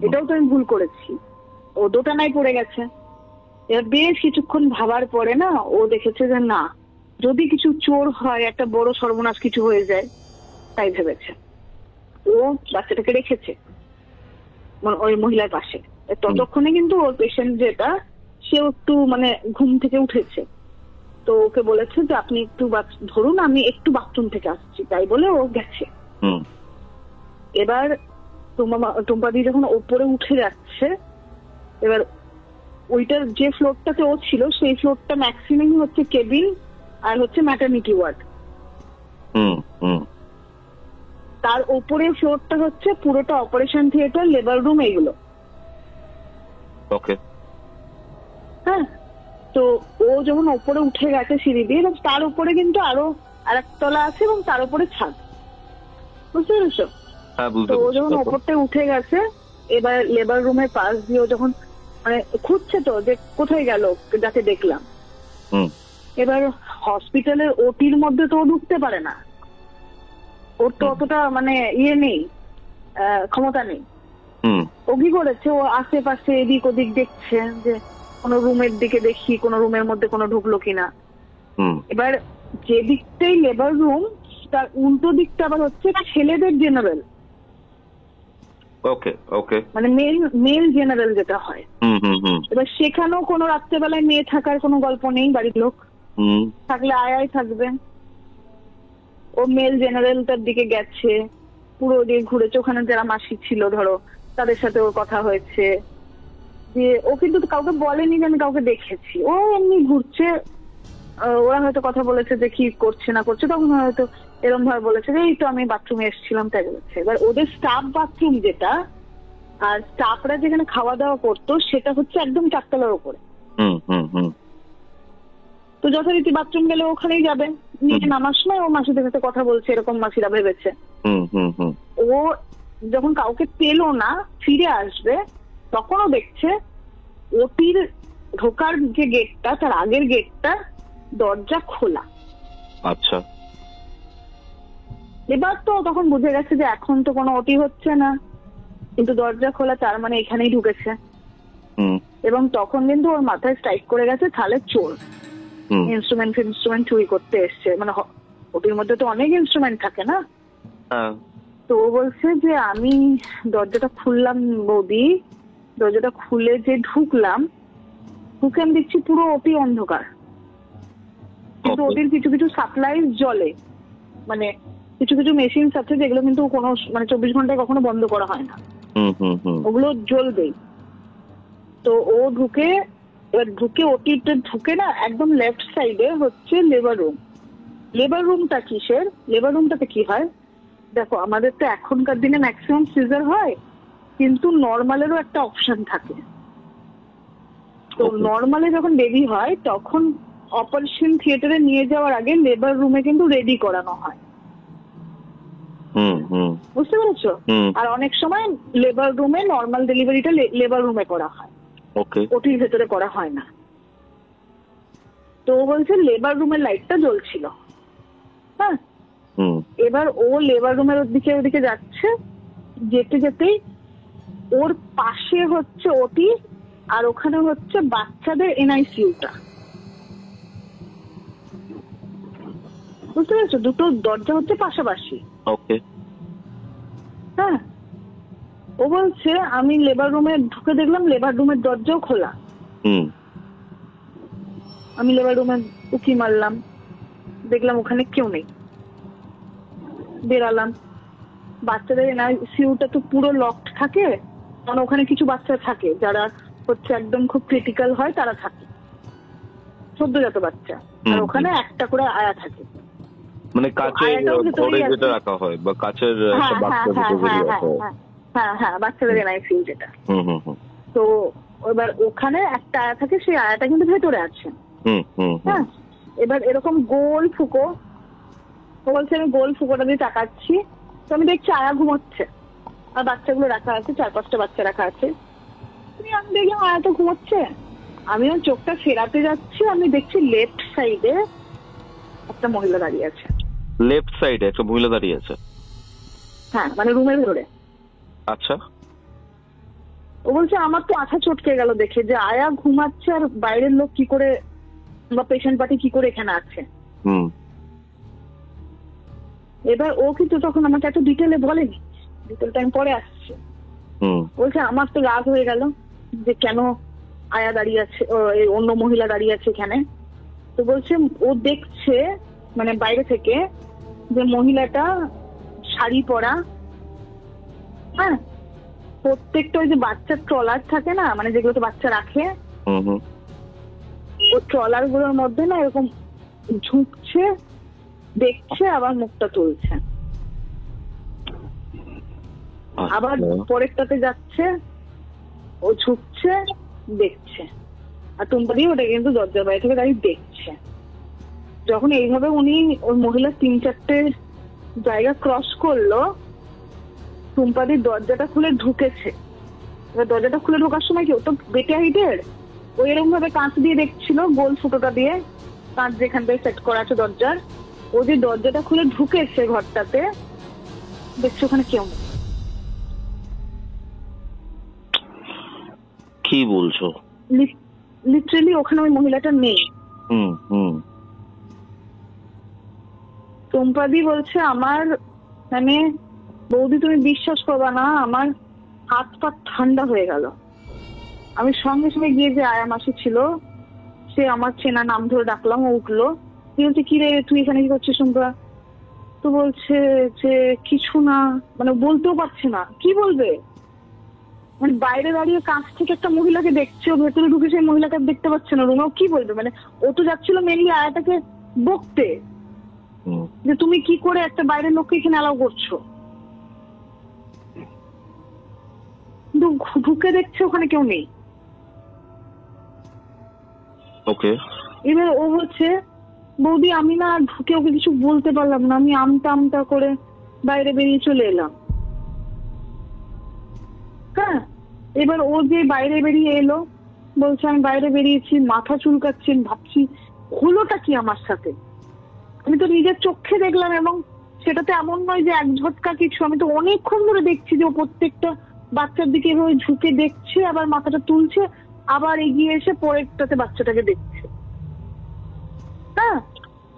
এটাও তো আমি ভুল করেছি। ও দোটানায় পড়ে গেছে। এবার বেশ কিছুক্ষণ ভাবার পরে না ও দেখেছে যে না, যদি কিছু চোর হয়, একটা বড় সর্বনাশ কিছু হয়ে যায়, তাই ভেবেছে। ও বাচ্চাটাকে রেখেছে ওই মহিলার পাশে। ততক্ষণে কিন্তু ওর পেশেন্ট যেটা, সে একটু মানে ঘুম থেকে উঠেছে, তো ওকে বলেছে যে আপনি একটু ধরুন, আমি একটু বাথরুম থেকে আসছি, তাই বলে ও গেছে। এবার টুম্পাদি যখন ওপরে উঠে যাচ্ছে, এবার ওইটার যে ফ্লোরটাতে ও ছিল সেই ফ্লোরটা ম্যাক্সিমাম হচ্ছে কেবিন আর হচ্ছে ম্যাটারনিটি ওয়ার্ড। তার ওপরে ফ্লোরটা হচ্ছে পুরোটা অপারেশন থিয়েটার, লেবার রুম, এইগুলো। হ্যাঁ, তো ও যখন ওপরে উঠে গেছে সিঁড়ি দিয়ে, এবং তার উপরে কিন্তু আরো আরেকতলা আছে এবং তার উপরে ছাদ, বুঝতে পেরেছো? তো ও যখন ওপরটা উঠে গেছে, এবার লেবার রুমের পাশ দিয়ে ও যখন মানে খুঁজছে তো যে কোথায় গেল যাকে দেখলাম। এবার হসপিটালের ওটির মধ্যে তো ও ঢুকতে পারে না, ওর তো অতটা মানে ইয়ে নেই, ক্ষমতা নেই। ও কি করেছে, ও আশেপাশে এদিক ওদিক দেখছে যে কোনো রুমের দিকে দেখি কোনো রুমের মধ্যে কোনো ঢুকলো কিনা। এবার যে দিকটাই লেবার রুম, তার উল্টো দিকটা আবার হচ্ছে ছেলেদের জেনারেল, মানে মেল জেনারেল যেটা হয়। এবার সেখানেও কোনো রাত্রেবেলায় মেয়ে থাকার কোনো গল্প নেই, বাড়ির লোক থাকলে আয় থাকবে। ও মেল জেনারেলটার দিকে গেছে, পুরো দিয়ে ঘুরেছে, ওখানে যারা মাসি ছিল ধরো তাদের সাথে ওর কথা হয়েছে, যে ও কিন্তু কাউকে বলেনি যে আমি কাউকে দেখেছি, ও এমনি ঘুরছে। ওরা হয়তো কথা বলেছে যে কি করছে না করছে, তখন হয়তো এরকম ভাবে বলেছে যে এই তো আমি বাথরুমে এসেছিলাম, তাই বলেছে। এবার ওদের স্টাফ বাথরুম যেটা, আর স্টাফরা যেখানে খাওয়া দাওয়া করতো, সেটা হচ্ছে একদম 4 তলার উপরে। তো যথারীতি বাথরুম গেলে ওখানেই যাবে, নিচে নামার সময় ও মাসিদের সাথে কথা বলছে, এরকম মাসিরা ভেবেছে। ও যখন কাউকে পেলো না, ফিরে আসবে, তখনও দেখছে ওটির ঢোকার যে গেটটা, তার আগের গেটটা দরজা খোলা। আচ্ছা, এবার তো তখন বুঝে গেছে যে এখন তো কোনো ওটি হচ্ছে না, কিন্তু দরজা খোলা, তার মানে এখানেই ঢুকেছে। এবং তখন কিন্তু ওর মাথায় স্ট্রাইক করে গেছে, তাহলে চোর ইনস্ট্রুমেন্ট চুরি করতে এসছে, মানে ওটির মধ্যে তো অনেক ইনস্ট্রুমেন্ট থাকে না। তো ও বলছে যে আমি দরজাটা খুললাম বৌদি, দরজাটা খুলে যে ঢুকলাম, ঢুকে আমি দেখছি পুরো ওটি অন্ধকার, কিন্তু ওটির কিছু কিছু সাপ্লাই জ্বলে, মানে কিছু কিছু মেশিনস আছে যেগুলো কিন্তু কোনো মানে 24 ঘন্টায় কখনো বন্ধ করা হয় না, ওগুলো জ্বলবেই। তো ও ঢুকে ওটিতে ঢুকে না, একদম লেফট সাইডে হচ্ছে লেবার রুম। লেবার রুমটা কিসের, লেবার রুমটাতে কি হয় দেখো, আমাদের তো এখনকার দিনে ম্যাক্সিমাম সিজার হয়, কিন্তু নর্মালেরও একটা অপশন থাকে। তো নর্মালে যখন বেবি হয়, তখন অপারেশন থিয়েটারে নিয়ে যাওয়ার আগে লেবার রুমে কিন্তু রেডি করানো হয়, বুঝতে পেরেছো? আর অনেক সময় লেবার রুমে নর্মাল ডেলিভারিটা লেবার রুমে করা হয়, ওটির ভেতরে করা হয় না। তো ও বলছে লেবার রুমের লাইটটা জ্বলছিল। হ্যাঁ, এবার ও লেবার রুমের ওদিকে যাচ্ছে, যেতে যেতেই ওর পাশে হচ্ছে ওটি, আর ওখানে হচ্ছে বাচ্চাদের এনআইসিইউটা। বুঝতে পেরেছো? দুটো দরজা হচ্ছে পাশাপাশি। ওকে। হ্যাঁ, ও বলছে আমি লেবার রুমে ঢুকে দেখলাম লেবার রুমের দরজাও খোলা। আমি লেবার রুমে উকি মারলাম, দেখলাম ওখানে কেউ নেই। বেরালাম, বাচ্চাদের এনআইসিইউটা তো পুরো লকড থাকে, কারণ ওখানে কিছু বাচ্চা থাকে যারা হচ্ছে একদম খুব ক্রিটিক্যাল হয়, তারা থাকে, সদ্যজাত বাচ্চা। আর ওখানে একটা করে আয়া থাকে, মানে কাচের ঘরে যেটা রাখা হয় বা কাচের হ্যাঁ বাচ্চাদের এনআইসিইউ যেটা। তো এবার ওখানে একটা আয়া থাকে, সেই আয়াটা কিন্তু ভেতরে আছে। হ্যাঁ, এবার এরকম গোল ফুকো, ও বলছে আমি গোল ফুকোটা দিয়ে তাকাচ্ছি, তো আমি দেখছি আয়া ঘুমোচ্ছে আর বাচ্চাগুলো রাখা আছে, 4-5টা বাচ্চা রাখা আছে। আমি দেখলাম আয়া তো ঘুমোচ্ছে, আমি চোখটা ফেরাতে যাচ্ছি, আমি দেখছি লেফট সাইডে একটা মহিলা দাঁড়িয়ে আছে। লেফট সাইডে একটা মহিলা দাঁড়িয়ে আছে? হ্যাঁ, মানে রুমের ভেতরে। আচ্ছা। ও বলছে আমার তো মাথা চটকে গেল দেখে, যে আয়া ঘুমাচ্ছে আর বাইরের লোক কি করে বা পেশেন্ট পার্টি কি করে এখানে আছে। এবার ও কিন্তু তখন আমাকে এত ডিটেলে বলেনি, ডিটেল টাইম পরে আসছে। বলছে আমার তো রাগ হয়ে গেল যে কেন আয়া দাঁড়িয়ে আছে, অন্য মহিলা দাঁড়িয়ে আছে এখানে। তো বলছে ও দেখছে মানে বাইরে থেকে যে মহিলাটা শাড়ি পরা, হ্যাঁ, প্রত্যেকটা ওই যে বাচ্চার ট্রলার থাকে না, মানে যেগুলোতে বাচ্চা রাখে, ও ট্রলার গুলোর মধ্যে না এরকম ঝুঁকছে, দেখছে, আবার মুখটা তুলছে, আবার পরেরটাতে যাচ্ছে, ও ঝুঁকছে, দেখছে, আর টুম্পা ওটা কিন্তু দরজার বাইরে থেকে দাঁড়িয়ে দেখছে। যখন এইভাবে উনি ওই মহিলা 3-4টে জায়গা ক্রস করলো, টুম্পাদির দরজাটা খুলে ঢুকেছে। এবার দরজাটা খুলে ঢোকার সময় কি, ও তো বেটে হাইটের, ও এরকম ভাবে কাঁচ দিয়ে দেখছিল, গোল ফুটোটা দিয়ে কাঁচ যেখানটায় সেট করা আছে দরজার, ও যে দরজাটা খুলে ঢুকেছে ঘরটাতে, দেখছে ওখানে কেউ নেই। কি বলছো? লিটারেলি ওখানে ওই মহিলাটা নেই। টুম্পাদি বলছে আমার মানে বৌদি তুমি বিশ্বাস করবা না, আমার হাত পা ঠান্ডা হয়ে গেল। আমি সঙ্গে সঙ্গে গিয়ে যে আয়া মাসি ছিল, সে আমার চেনা নাম ধরে ডাকলাম, ও উঠলো। বলছে কি রে তুই এখানে কি করছিস টুম্পা? তো বলছে যে কিছু না, মানে বলতেও পারছে না, কি বলবে, মানে বাইরে দাঁড়িয়ে কাছ থেকে একটা মহিলাকে দেখছে, ও ভেতরে ঢুকে সেই মহিলাকে দেখতে পাচ্ছে না রুমে, কি বলবে, মানে ও তো যাচ্ছিল মেনলি আয়াটাকে বকতে যে তুমি কি করে একটা বাইরের লোককে এখানে অ্যালাউ করছো। কিন্তু ঢুকে দেখছে ওখানে কেউ নেই। ওকে। এবার ও বলছে বৌদি আমি না ঢুকে ওকে কিছু বলতে পারলাম না, আমি আমতা আমতা করে বাইরে বেরিয়ে চলে এলাম। হ্যাঁ, এবার ও যে বাইরে বেরিয়ে এলো, বলছে আমি বাইরে বেরিয়েছি, মাথা চুলকাচ্ছি, ভাবছি হলোটা কি আমার সাথে। আমি তো নিজের চোখে দেখলাম, এবং সেটাতে এমন নয় যে এক ঝটকা কিছু, আমি তো অনেকক্ষণ ধরে দেখছি যে ও প্রত্যেকটা বাচ্চার দিকে এভাবে ঝুঁকে দেখছে, আবার মাথাটা তুলছে, আবার এগিয়ে এসে পরেরটাতে বাচ্চাটাকে দেখছে। হ্যাঁ,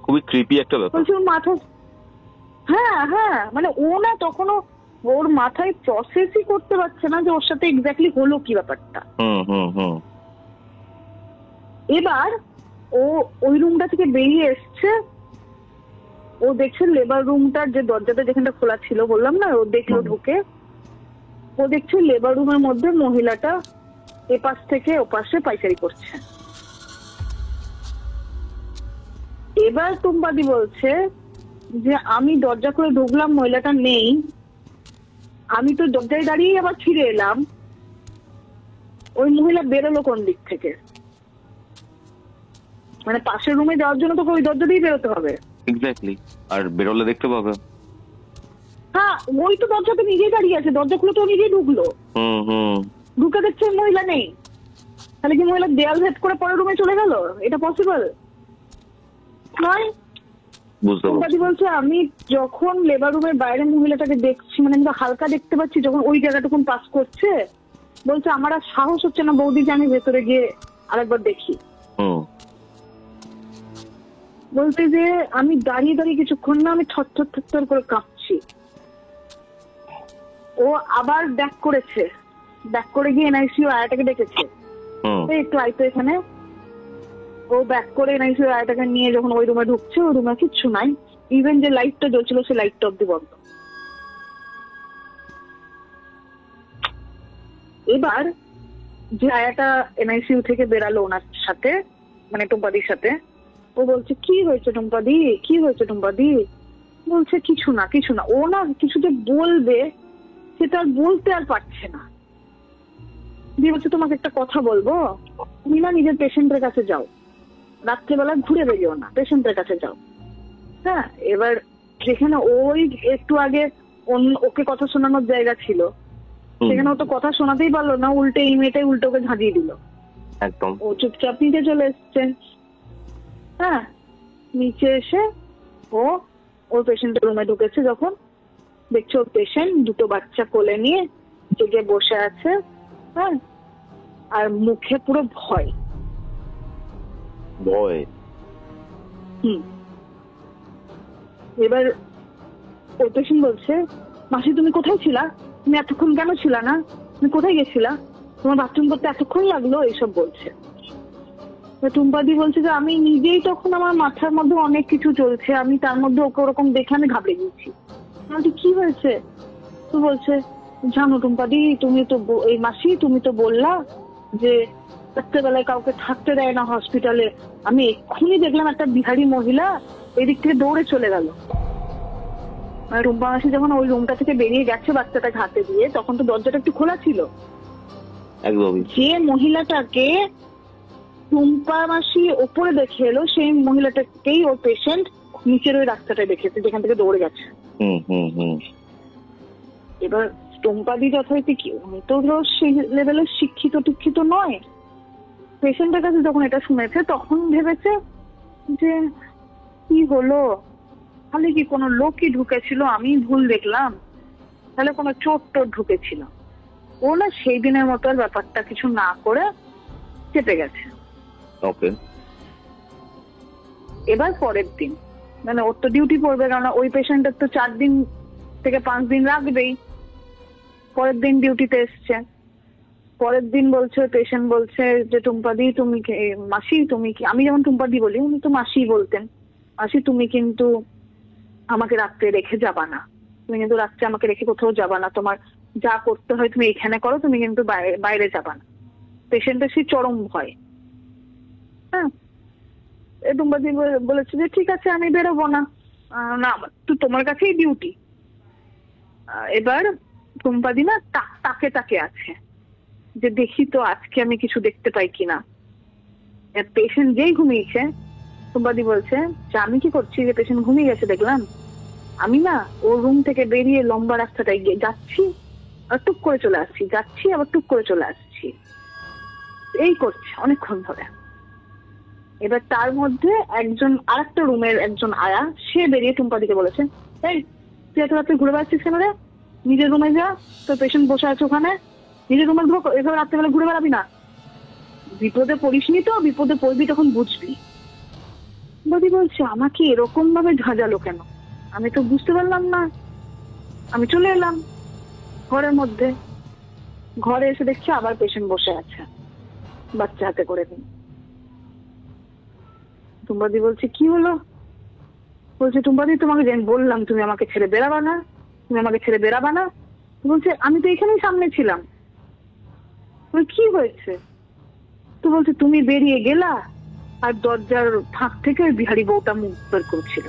খুবই ক্রিপি একটা ব্যাপার। বলছি ওর মাথা, হ্যাঁ মানে ও না তখনও ওর মাথায় প্রসেসই করতে পারছে না যে ওর সাথে এক্স্যাক্টলি হলো কি ব্যাপারটা। এবার ও ওই রুমটা থেকে বেরিয়ে এসছে, ও দেখছে লেবার রুমটার যে দরজাটা যেখানটা খোলা ছিল, বললাম না, ও দেখলো ঢুকে, ও দেখছে লেবার রুমের মধ্যে মহিলাটা এপাশ থেকে ওপাশে পাইচারি করছে। এবার টুম্পাদি বলছে যে আমি দরজা খুলে ঢুকলাম, মহিলাটা নেই, আমি তো দরজায় দাঁড়িয়ে আবার ফিরে এলাম, ওই মহিলা বেরোলো কোন দিক থেকে, মানে পাশের রুমে যাওয়ার জন্য তোকে ওই দরজা দিয়ে বেরোতে হবে। এক্স্যাক্টলি, আর বেরোলে দেখতে পাবে। হ্যাঁ, ওই তো দরজাতে নিজেই দাঁড়িয়ে আছে, দরজা খুলে তো নিজেই ঢুকলো, ঢুকে দেখছে মহিলা নেই, তাহলে কি মহিলা দেয়াল ভেদ করে পরের রুমে চলে গেল? এটা পসিবল? নয়। বুঝতে পারছি। টুম্পাদি বলছে আমি যখন লেবার রুমের বাইরে মহিলাটাকে দেখছি, মানে আমি হালকা দেখতে পাচ্ছি যখন ওই জায়গাটুকুন পাস করছে, বলছে আমার আর সাহস হচ্ছে না বৌদি যে আমি ভেতরে গিয়ে আরেকবার দেখি। বলতে যে আমি দাঁড়িয়ে দাঁড়িয়ে কিছুক্ষণ না আমি থরথর করে কাঁপছি। ও আবার ব্যাক করেছে, ব্যাক করে গিয়ে এনআইসিইউ আয়াটাকে ডেকেছে, একটু আইতো এখানে। ও ব্যাক করে এনআইসিইউ আয়াটাকে নিয়ে যখন ওই রুমে ঢুকছে, ওই রুমে কিচ্ছু নাই, ইভেন যে লাইটটা জ্বলছিল সেই লাইটটা অব্দি বন্ধ। এবার যে আয়াটা এনআইসিইউ থেকে বেরালো ওনার সাথে, মানে টুম্পাদির সাথে, ও বলছে কি হয়েছে টুম্পাদি, কি হয়েছে টুম্পাদি? বলছে কিছু না কিছু না। ও না কিছু যে বলবে সেটা বলতে আর পারছে না। দিয়ে বলছে তোমাকে একটা কথা বলবো, তুমি না নিজের পেশেন্টের কাছে যাও, রাত্রেবেলা ঘুরে বেরিও না, পেশেন্টের কাছে যাও। হ্যাঁ, এবার যেখানে ওই একটু আগে ওকে কথা শোনানোর জায়গা ছিল, সেখানে ও তো কথা শোনাতেই পারলো না, উল্টে এই মেয়েটাই উল্টে ওকে ঝাঁজিয়ে দিল। একদম। ও চুপচাপ নিচে চলে এসছে। হ্যাঁ, নিচে এসে ও ওর পেশেন্টের রুমে ঢুকেছে, যখন দেখছে ওর পেশেন্ট দুটো বাচ্চা কোলে নিয়ে জেগে বসে আছে। হ্যাঁ, আর মুখে পুরো ভয়। ভয়। এবার ওর পেশেন্ট বলছে মাসি তুমি কোথায় ছিলা, তুমি এতক্ষণ কেন ছিলা না, তুমি কোথায় গেছিলা, তোমার বাথরুম করতে এতক্ষণ লাগলো, এইসব বলছে। টুম্পাদি বলছে যে আমি নিজেই তখন আমার মাথার মধ্যে অনেক কিছু চলছে, আমি তার মধ্যে ওকে ওরকম দেখে আমি ঘাবড়ে গেছি। আমি কি হয়েছে? তো বলছে জানো টুম্পাদি, তুমি তো এই মাসি তুমি তো বললা যে রাত্রেবেলায় কাউকে থাকতে দেয় না হসপিটালে, আমি এক্ষুনি দেখলাম একটা বিহারি মহিলা এদিক থেকে দৌড়ে চলে গেল। রুম্পা মাসি যখন ওই রুমটা থেকে বেরিয়ে গেছে বাচ্চাটাকে হাতে দিয়ে, তখন তো দরজাটা একটু খোলা ছিল। একদমই। যে মহিলাটাকে টুম্পা মাসি ওপরে দেখে এলো, সেই মহিলাটাকেই ওর পেশেন্ট নিচের ওই রাস্তাটায় দেখেছে যেখান থেকে দৌড়ে গেছে। এবার টুম্পাদি যথারীতি কি, উনি তো ধরো সেই লেভেলের শিক্ষিত টিক্ষিত নয়, পেশেন্টের কাছে যখন এটা শুনেছে তখন ভেবেছে যে কি হলো, তাহলে কি কোনো লোকই ঢুকেছিল, আমি ভুল দেখলাম, তাহলে কোনো চোর টোর ঢুকেছিল। ও না সেই দিনের মতো আর ব্যাপারটা কিছু না করে চেপে গেছে। ওকে। এবার পরের দিন, মানে ওর তো ডিউটি পড়বে, কারণ ওই পেশেন্টের তো 4 দিন থেকে 5 দিন রাখবেই। পরের দিন ডিউটিতে এসছে। পরের দিন বলছে পেশেন্ট বলছে যে টুম্পাদি তুমি মাসি তুমি কি, আমি যেমন টুম্পাদি বলি উনি তো মাসি বলতেন, মাসি তুমি কিন্তু আমাকে রাত্রে রেখে যাবা না, তুমি কিন্তু রাত্রে আমাকে রেখে কোথাও যাবা না, তোমার যা করতে হয় তুমি এখানে করো, তুমি কিন্তু বাইরে যাবা না। পেশেন্টের সেই চরম ভয়। হ্যাঁ, টুম্পাদি বলেছে যে ঠিক আছে আমি বেরোবো না, না তো তোমার কাছেই ডিউটি। এবার টুম্পাদি না তাকে তাকে আছে যে দেখি তো আজকে আমি কিছু দেখতে পাই কিনা। পেশেন্ট যেই ঘুমিয়েছে, টুম্পাদি বলছে যে আমি কি করছি, যে পেশেন্ট ঘুমিয়ে গেছে দেখলাম, আমি না ওর রুম থেকে বেরিয়ে লম্বা রাস্তাটায় যাচ্ছি আর টুক করে চলে আসছি, যাচ্ছি আবার টুক করে চলে আসছি, এই করছে অনেকক্ষণ ধরে। এবার তার মধ্যে একজন আরেকটা রুমের একজন আয়া, সে বেরিয়ে টুম্পাদিকে বলেছে এই তুই এত রাত্রে ঘুরে বেড়াচ্ছিস কেন রে, নিজের রুমে যা, তোর পেশেন্ট বসে আছে ওখানে, নিজের রুমে ঢোক, এভাবে রাত্রেবেলা ঘুরে বেড়াবি না, বিপদে পড়িসনি তো, বিপদে পড়বি তখন বুঝবি। বদি বলছে আমাকে এরকম ভাবে ঝাঁঝালো কেন, আমি তো বুঝতে পারলাম না। আমি চলে এলাম ঘরের মধ্যে, ঘরে এসে দেখছি আবার পেশেন্ট বসে আছে বাচ্চা হাতে করে নিয়ে। টুম্পাদি বলছে কি হলো? বলছে টুম্পাদি তোমাকে বললাম তুমি আমাকে ছেড়ে বেরাবা না, তুমি আমাকে ছেড়ে বেরাবা না। বলছে আমি তো এখানেই সামনে ছিলাম। কি হয়েছে? তো বলছে তুমি বেরিয়ে গেলা আর দরজার ফাঁক থেকে ওই বিহারি বউটা মুখ বের করছিল,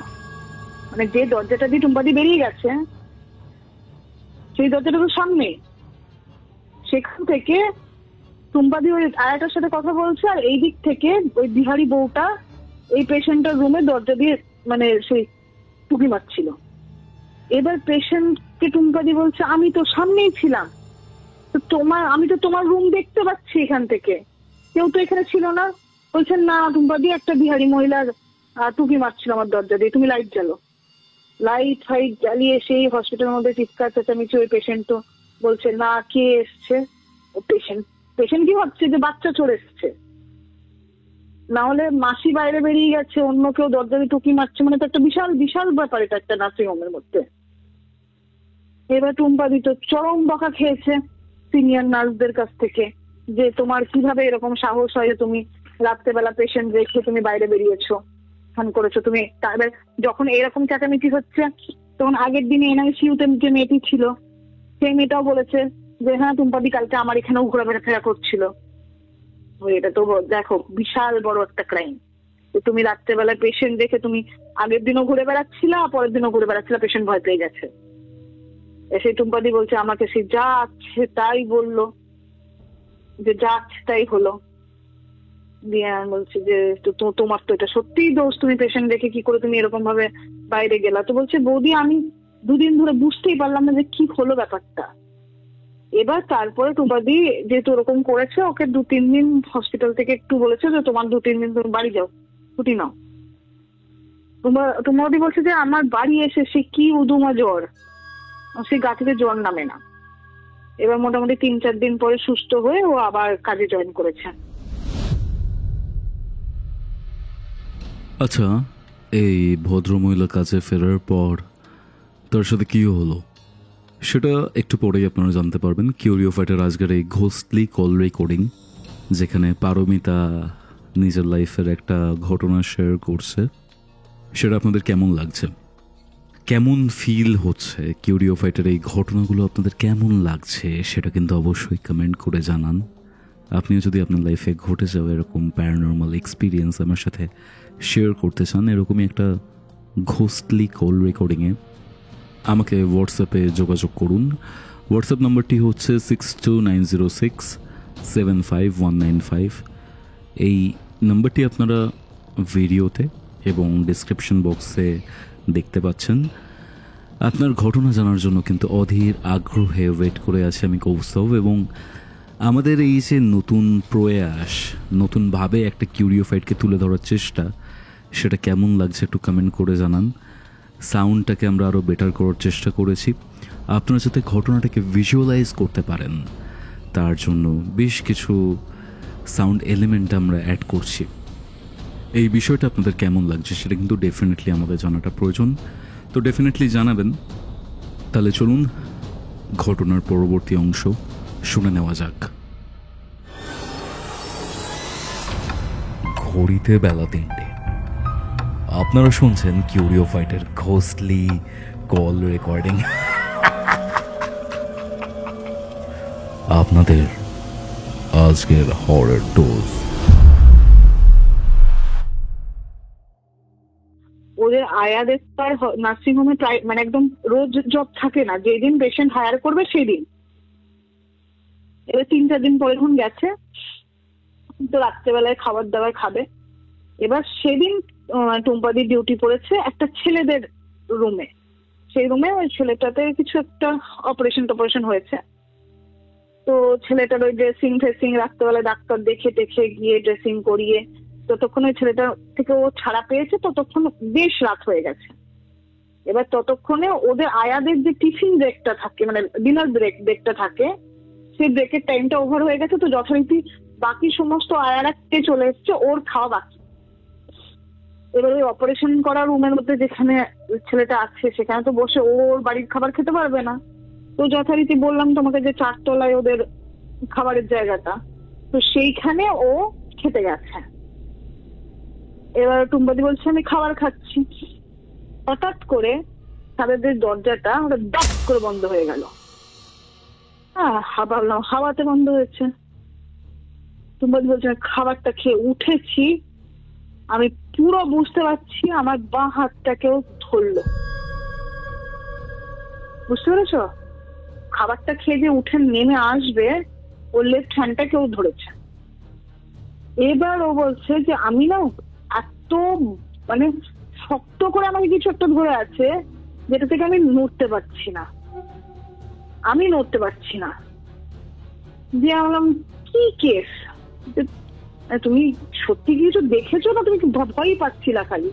মানে যে দরজাটা দিয়ে টুম্পাদি বেরিয়ে গেছে সেই দরজাটা তো সামনে, সেখান থেকে টুম্পাদি ওই আয়াটার সাথে কথা বলছে, আর এই দিক থেকে ওই বিহারি বউটা এই পেশেন্টের রুমে দরজা দিয়ে মানে সেই টুকি মারছিল। এবার পেশেন্টকে টুম্পাদি বলছে আমি তো সামনেই ছিলাম, তো আমি তো তোমার রুম দেখতে পাচ্ছি এখান থেকে, কেউ তো এখানে ছিল না। বলছেন না টুম্পাদি একটা বিহারি মহিলা টুকি মারছিল আমার দরজা দিয়ে, তুমি লাইট জ্বালো। লাইট ফাইট জ্বালিয়ে সেই হসপিটালের মধ্যে চিৎকার চেঁচামেচি। ওই পেশেন্ট তো বলছে না কে এসছে, ও পেশেন্ট কি ভাবছে যে বাচ্চা চলে এসছে, না হলে মাসি বাইরে বেরিয়ে গেছে, অন্য কেউ দরজা দিয়ে টুকি মারছে, মানে তো একটা বিশাল বিশাল ব্যাপার এটা একটা নার্সিং হোমের মধ্যে। এবার টুম্পাদি তো চরম বকা খেয়েছে সিনিয়র নার্সদের কাছ থেকে, যে তোমার কিভাবে এরকম সাহস হয় যে তুমি রাত্রেবেলা পেশেন্ট রেখে তুমি বাইরে বেরিয়েছো, ফোন করেছো তুমি। তারপরে যখন এরকম চেঁচামেচি হচ্ছে তখন আগের দিনে এনআইসিইউতে যে মেয়েটি ছিল সেই মেয়েটাও বলেছে যে হ্যাঁ টুম্পাদি কালকে আমার এখানেও ঘোরাফেরা করছিল। এটা তো দেখো বিশাল বড় একটা ক্রাইম, তুমি রাত্রেবেলায় পেশেন্ট দেখে তুমি আগের দিনও ঘুরে বেড়াচ্ছিলা, পরের দিনও ঘুরে বেড়াচ্ছিলা, পেশেন্ট ভয় পেয়ে গেছে। এসে টুম্পাদি বলছে আমাকে সে যা আছে তাই বললো, যে যা আছে তাই হলো। দিয়ে বলছে যে তোমার তো এটা সত্যিই দোষ, তুমি পেশেন্ট দেখে কি করে তুমি এরকম ভাবে বাইরে গেলা। তো বলছে বৌদি আমি 2 দিন ধরে বুঝতেই পারলাম না যে কি হলো ব্যাপারটা। এবার তারপরে টুম্পাদি যেহেতু ওরকম করেছে ওকে 2-3 দিন হসপিটাল থেকে একটু বলেছে যে তোমার 2-3 দিন তুমি বাড়ি যাও, ছুটি নাও। টুম্পাদি বলছে যে আমার বাড়ি এসে সে কি উদুমা জ্বর, সে গা থেকে জ্বর নামে না। এবার মোটামুটি 3-4 দিন পরে সুস্থ হয়ে ও আবার কাজে জয়েন করেছে। আচ্ছা, এই ভদ্রমহিলা কাজে ফেরার পর তার সাথে কি হলো সেটা একটু পরেই আপনারা জানতে পারবেন কিউরিও ফাইটার আজকের এই ঘোস্টলি কল রেকর্ডিং, যেখানে পারমিতা নিজের লাইফের একটা ঘটনা শেয়ার করছে। সেটা আপনাদের কেমন লাগছে, কেমন ফিল হচ্ছে, কিউরিও ফাইটার এই ঘটনাগুলো আপনাদের কেমন লাগছে সেটা কিন্তু অবশ্যই কমেন্ট করে জানান। আপনিও যদি আপনার লাইফে ঘটে যাওয়া এরকম প্যারানর্মাল এক্সপিরিয়েন্স আমার সাথে শেয়ার করতে চান এরকমই একটা ঘোস্টলি কল রেকর্ডিংয়ে, আমাকে হোয়াটসঅ্যাপে যোগাযোগ করুন। হোয়াটসঅ্যাপ নম্বরটি হচ্ছে 6290675195। এই নাম্বারটি আপনারা ভিডিওতে এবং ডিসক্রিপশন বক্সে দেখতে পাচ্ছেন। আপনার ঘটনা জানার জন্য কিন্তু অধীর আগ্রহে ওয়েট করে আছে আমি কৌস্তব, এবং আমাদের এই যে নতুন প্রয়াস, নতুনভাবে একটা কিউরিও ফাইটকে তুলে ধরার চেষ্টা, সেটা কেমন লাগছে একটু কমেন্ট করে জানান। সাউন্ডটাকে আমরা আরও বেটার করার চেষ্টা করেছি, আপনারা যাতে ঘটনাটাকে ভিজুয়ালাইজ করতে পারেন তার জন্য বেশ কিছু সাউন্ড এলিমেন্ট আমরা অ্যাড করছি। এই বিষয়টা আপনাদের কেমন লাগছে সেটা কিন্তু ডেফিনেটলি আমাদের জানাটা প্রয়োজন, তো ডেফিনেটলি জানাবেন। তাহলে চলুন ঘটনার পরবর্তী অংশ শুনে নেওয়া যাক। ঘড়িতে বেলা 3টে, আপনারা শুনছেন কিউরিও ফাইটের ঘোস্টলি কল রেকর্ডিং। আপনাদের আজকের হরর ডোজ। ওদের আয়াদের তার নার্সিং হোমে মানে একদম রোজ জব থাকে না, যেদিন পেশেন্ট হায়ার করবে সেই দিন। এবার 3-4 দিন পরে যখন গেছে তো রাত্রেবেলায় খাবার দাবার খাবে। এবার সেদিন টুম্পাদি ডিউটি পড়েছে একটা ছেলেদের রুমে। সেই রুমে ওই ছেলেটাতে কিছু একটা অপারেশন হয়েছে, তো ছেলেটার ওই ড্রেসিং ফেসিং রাত্রেবেলায় ডাক্তার দেখে গিয়ে ড্রেসিং করিয়ে ততক্ষণ ওই ছেলেটা থেকে ও ছাড়া পেয়েছে, ততক্ষণ বেশ রাত হয়ে গেছে। এবার ততক্ষণে ওদের আয়াদের যে টিফিন ব্রেকটা থাকে, মানে ডিনার ব্রেকটা থাকে, সেই ব্রেকের টাইমটা ওভার হয়ে গেছে। তো যথারীতি বাকি সমস্ত আয়ারা চলে এসছে, ওর খাওয়া বাকি। এবার ওই অপারেশন করা রুমের মধ্যে যেখানে ছেলেটা আছে সেখানে তো বসে ওর বাড়ির খাবার খেতে পারবে না। তো যথারীতি বললাম তোমাকে যে 4 তলায় ওদের খাবারের জায়গাটা, তো সেইখানে ও খেতে গেছে। এবার টুম্পাদি বলছে আমি খাবার খাচ্ছি, হঠাৎ করে তাদের দরজাটা ডাক করে বন্ধ হয়ে গেল। হাওয়াতে বন্ধ হয়েছে। টুম্পাদি বলছে খাবারটা খেয়ে উঠেছি, আমি পুরো বুঝতে পারছি আমার বাঁ হাতটা কেউ ধরলো। বুঝতে পেরেছো? খাবারটা খেয়ে যে উঠে নেমে আসবে ওর লেফট হ্যান্ডটা কেউ ধরেছে। এবার ও বলছে যে আমি না এত মানে শক্ত করে আমাকে কিছু একটা ধরে আছে যেটা থেকে আমি নড়তে পারছি না। দিয়ে বললাম কি কেস, তুমি সত্যি কিছু দেখেছো না তুমি ভয়ই পাচ্ছিলা খালি?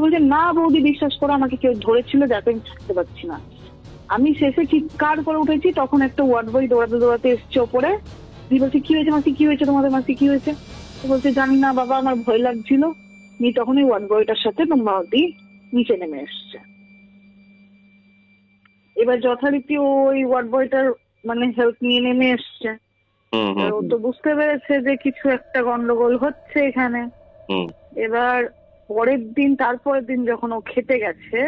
বলছে না বৌদি বিশ্বাস করো, আমাকে কেউ ধরেছিল যাতে আমি থাকতে পারছি না। আমি শেষে চিৎকার করে উঠেছি, তখন একটা ওয়ার্ড বয় দৌড়াতে দৌড়াতে এসছে ওপরে, দিয়ে বলছে কি হয়েছে মাসি, কি হয়েছে তোমাদের মাসি, কি হয়েছে? বলছে জানি না বাবা, আমার ভয় লাগছিল। তখন ওই ওয়ার্ড বয়টার সাথে তোমার নিচে নেমে এসছে। এবার যথারীতি ওই ওয়ার্ড বয়টার মানে হেল্প নিয়ে নেমে এসছে। ও তো বুঝতে পেরেছে যে কিছু একটা গন্ডগোল হচ্ছে এখানে। এবার তারপরের দিন যখন ও খেতে গেছে,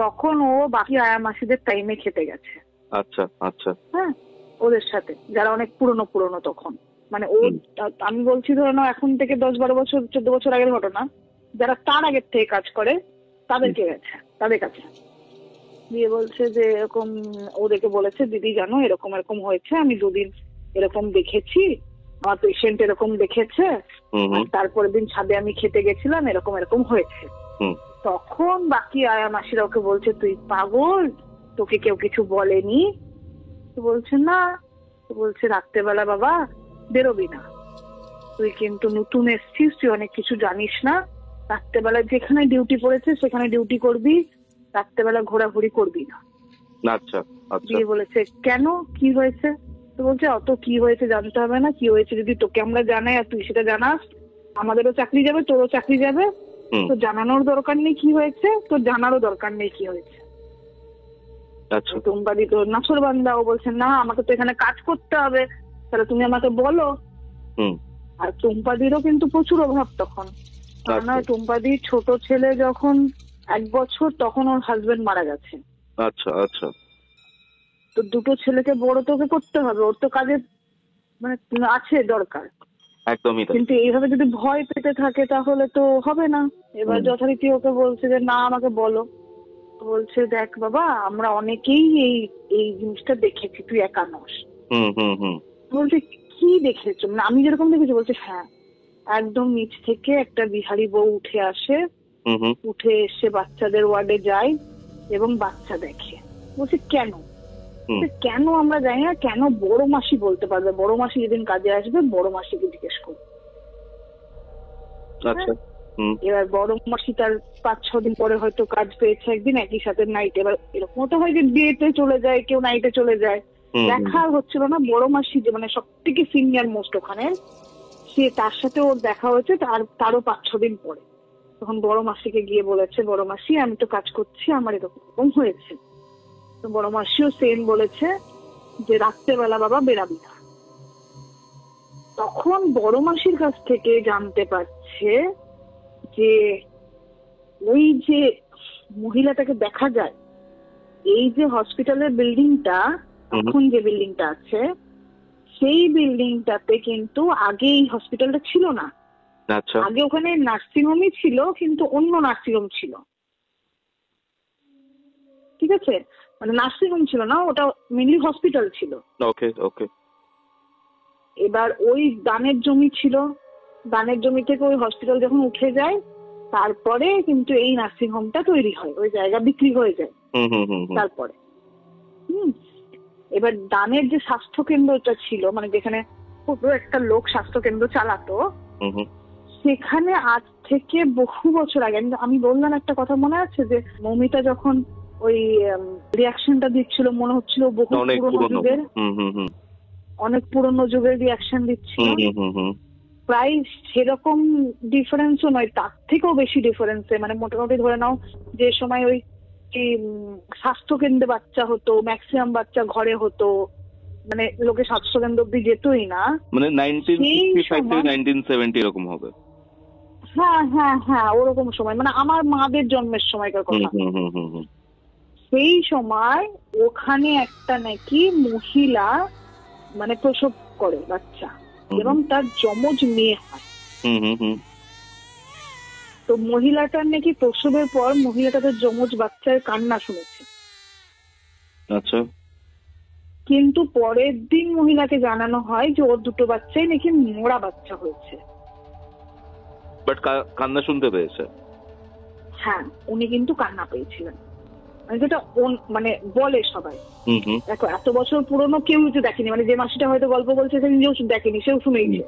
তখন ও বাকি আয়া মাসিদের টাইমে খেতে গেছে। আচ্ছা আচ্ছা। হ্যাঁ, ওদের সাথে যারা অনেক পুরনো তখন, মানে ও আমি বলছি ধরে নাও এখন থেকে 10-12 বছর 14 বছর আগের ঘটনা, যারা তার আগের থেকে কাজ করে তাদেরকে গেছে তাদের কাছে। দিয়ে বলছে যে এরকম ওদেরকে বলেছে দিদি জানো এরকম এরকম হয়েছে, আমি 2 দিন এরকম দেখেছি, আমার পেশেন্ট এরকম দেখেছে, তারপরের দিন ছাদে আমি খেতে গেছিলাম, এরকম এরকম হয়েছে। তখন বাকি আয়া মাসিরা ওকে বলছে তুই পাগল, তোকে কেউ কিছু বলেনি? তো বলছে না। তো বলছে রাত্রেবেলা বাবা বেরোবি না, তুই কিন্তু নতুন এসছিস, তুই অনেক কিছু জানিস না, রাত্রেবেলা যেখানে ডিউটি পড়েছে সেখানে ডিউটি করবি, রাত্রেবেলা ঘোরাঘুরি করবি না। আচ্ছা আচ্ছা। দিয়ে বলেছে কেন, কি হয়েছে? তো বলছে অত কি হয়েছে জানতে হবে না, কি হয়েছে যদি তোকে আমরা জানাই আর তুই সেটা জানাস, আমাদেরও চাকরি যাবে, তোরও চাকরি যাবে, তো জানানোর দরকার নেই কি হয়েছে, তোর জানারও দরকার নেই কি হয়েছে। আচ্ছা। টুম্পাদি তো নাছর বান্দা, ও বলছে না আমাকে তো এখানে কাজ করতে হবে, তাহলে তুমি আমাকে বলো। আর টুম্পাদিরও কিন্তু প্রচুর অভাব তখন, কারণ টুম্পাদির ছোট ছেলে যখন 1 বছর তখন ওর হাজবেন্ড মারা গেছে। আচ্ছা আচ্ছা। তো 2টো ছেলেকে বড় তোকে করতে হবে, ওর তো কাজে মানে আছে দরকার। একদমই। কিন্তু এইভাবে যদি ভয় পেতে থাকে তাহলে তো হবে না। এবার যথারীতি ওকে বলছে যে না আমাকে বলো। বলছে দেখ বাবা, আমরা অনেকেই এই জিনিসটা দেখেছি, তুই একা নস। বলছে কি দেখেছো? মানে আমি যেরকম দেখেছি? বলছে হ্যাঁ, একদম নিচ থেকে একটা বিহারি বউ উঠে আসে, উঠে এসে বাচ্চাদের ওয়ার্ডে যায় এবং বাচ্চা দেখে। বলছে কেন? কেন আমরা জানি না, কেন বড় মাসি বলতে পারবে, বড় মাসি যেদিন কাজে আসবে বড় মাসিকে জিজ্ঞেস করবে। এবার বড় মাসি তার 5-6 দিন পরে হয়তো কাজ পেয়েছে একদিন একই সাথে নাইট। এবার এরকম তো হয় যে বিয়েতে চলে যায় কেউ, নাইটে চলে যায়, দেখা হচ্ছিল না। বড় মাসি যে মানে সব থেকে সিনিয়র মোস্ট ওখানে, সে তার সাথে ওর দেখা হয়েছে তারও 5-6 দিন পরে। তখন বড় মাসিকে গিয়ে বলেছে, বড় মাসি আমি তো কাজ করছি, আমার এরকম হয়েছে। তো বড় মাসিও সেম বলেছে যে রাত্রেবেলা বাবা বেরাবি না। তখন বড় মাসির কাছ থেকে জানতে পারছে যে ওই যে মহিলাটাকে দেখা যায়, এই যে হসপিটালের বিল্ডিংটা, এখন যে বিল্ডিংটা আছে সেই বিল্ডিংটাতে কিন্তু আগে এই হসপিটালটা ছিল না। আগে ওখানে নার্সিংহোমই ছিল, কিন্তু অন্য নার্সিংহোম ছিল। ঠিক আছে, মানে নার্সিংহোম ছিল না, ওটা মেনলি হসপিটাল ছিল। ওকে ওকে। এবার ওই দানের জমি ছিল, দানের জমি থেকে ওই হসপিটাল যখন উঠে যায় তারপরে কিন্তু এই নার্সিংহোমটা তৈরি হয়, ওই জায়গা বিক্রি হয়ে যায় তারপরে। এবার দানের যে স্বাস্থ্য কেন্দ্রটা ছিল, মানে যেখানে পুরো একটা লোক স্বাস্থ্য কেন্দ্র চালাতো, সেখানে আজ থেকে বহু বছর আগে, আমি বললাম একটা কথা মনে আছে যে মৌমিতা যখন ওই রিয়াকশনটা দিচ্ছিল মনে হচ্ছিল বহু পুরনো যুগের, অনেক পুরনো যুগের রিয়াকশন দিচ্ছিল, প্রায় সেরকম ডিফারেন্সও নয়, তার থেকেও বেশি ডিফারেন্সে। মানে মোটামুটি ধরে নাও যে সময় ওই স্বাস্থ্য কেন্দ্রে বাচ্চা হতো, ম্যাক্সিমাম বাচ্চা ঘরে হতো, মানে লোকে স্বাস্থ্য কেন্দ্র অব্দি যেতই না, মানে 1965-1970 এরকম হবে। হ্যাঁ হ্যাঁ হ্যাঁ, ওরকম সময়, মানে আমার মাদের জন্মের সময়কার কথা। সেই সময় ওখানে একটা নাকি মহিলা মানে প্রসব করে বাচ্চা, এবং তার যমজ মেয়ে হয়। তো মহিলাটার নাকি প্রসবের পর মহিলাটা তার যমজ বাচ্চার কান্না শুনেছে। আচ্ছা। কিন্তু পরের দিন মহিলাকে জানানো হয় যে ওর 2টো বাচ্চাই নাকি মোড়া বাচ্চা হয়েছে। বাট কান্না শুনতে পেয়েছে। হ্যাঁ, উনি কিন্তু কান্না পেয়েছিলেন, যেটা মানে বলে সবাই। দেখো এত বছর পুরনো কেউ তো দেখেনি, মানে যে মাসিটা হয়তো গল্প বলছে সে নিজেও দেখেনি, সেও শুনেইছে।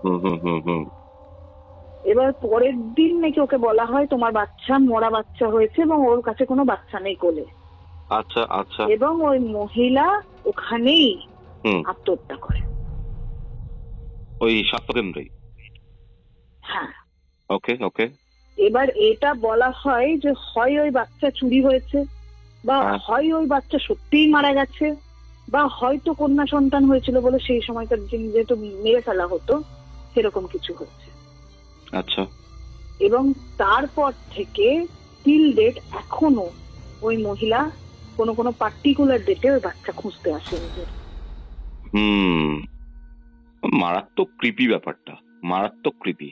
এবার পরের দিন নাকি ওকে বলা হয় তোমার বাচ্চা মরা বাচ্চা হয়েছে এবং ওর কাছে কোনো বাচ্চা নেই কোলে। আচ্ছা আচ্ছা। এবং ওই মহিলা ওখানেই আত্মহত্যা করে, ওই স্বাস্থ্যকেন্দ্রেই? হ্যাঁ। ওকে ওকে। এবার এটা বলা হয় যে হয় ওই বাচ্চা চুরি হয়েছে, বা হয় ওই বাচ্চা সত্যিই মারা গেছে, বা হয়তো কন্যা সন্তান হয়েছিল বলে সেই সময়কার যেহেতু মেরে ফেলা হতো সেরকম কিছু হচ্ছে। আচ্ছা। এবং তারপর থেকে টিল ডেট এখনো ওই মহিলা কোনো কোনো পার্টিকুলার ডেটে ওই বাচ্চা খুঁজতে আসেন। মারাত্মক ক্রিপি ব্যাপারটা, মারাত্মক ক্রিপি।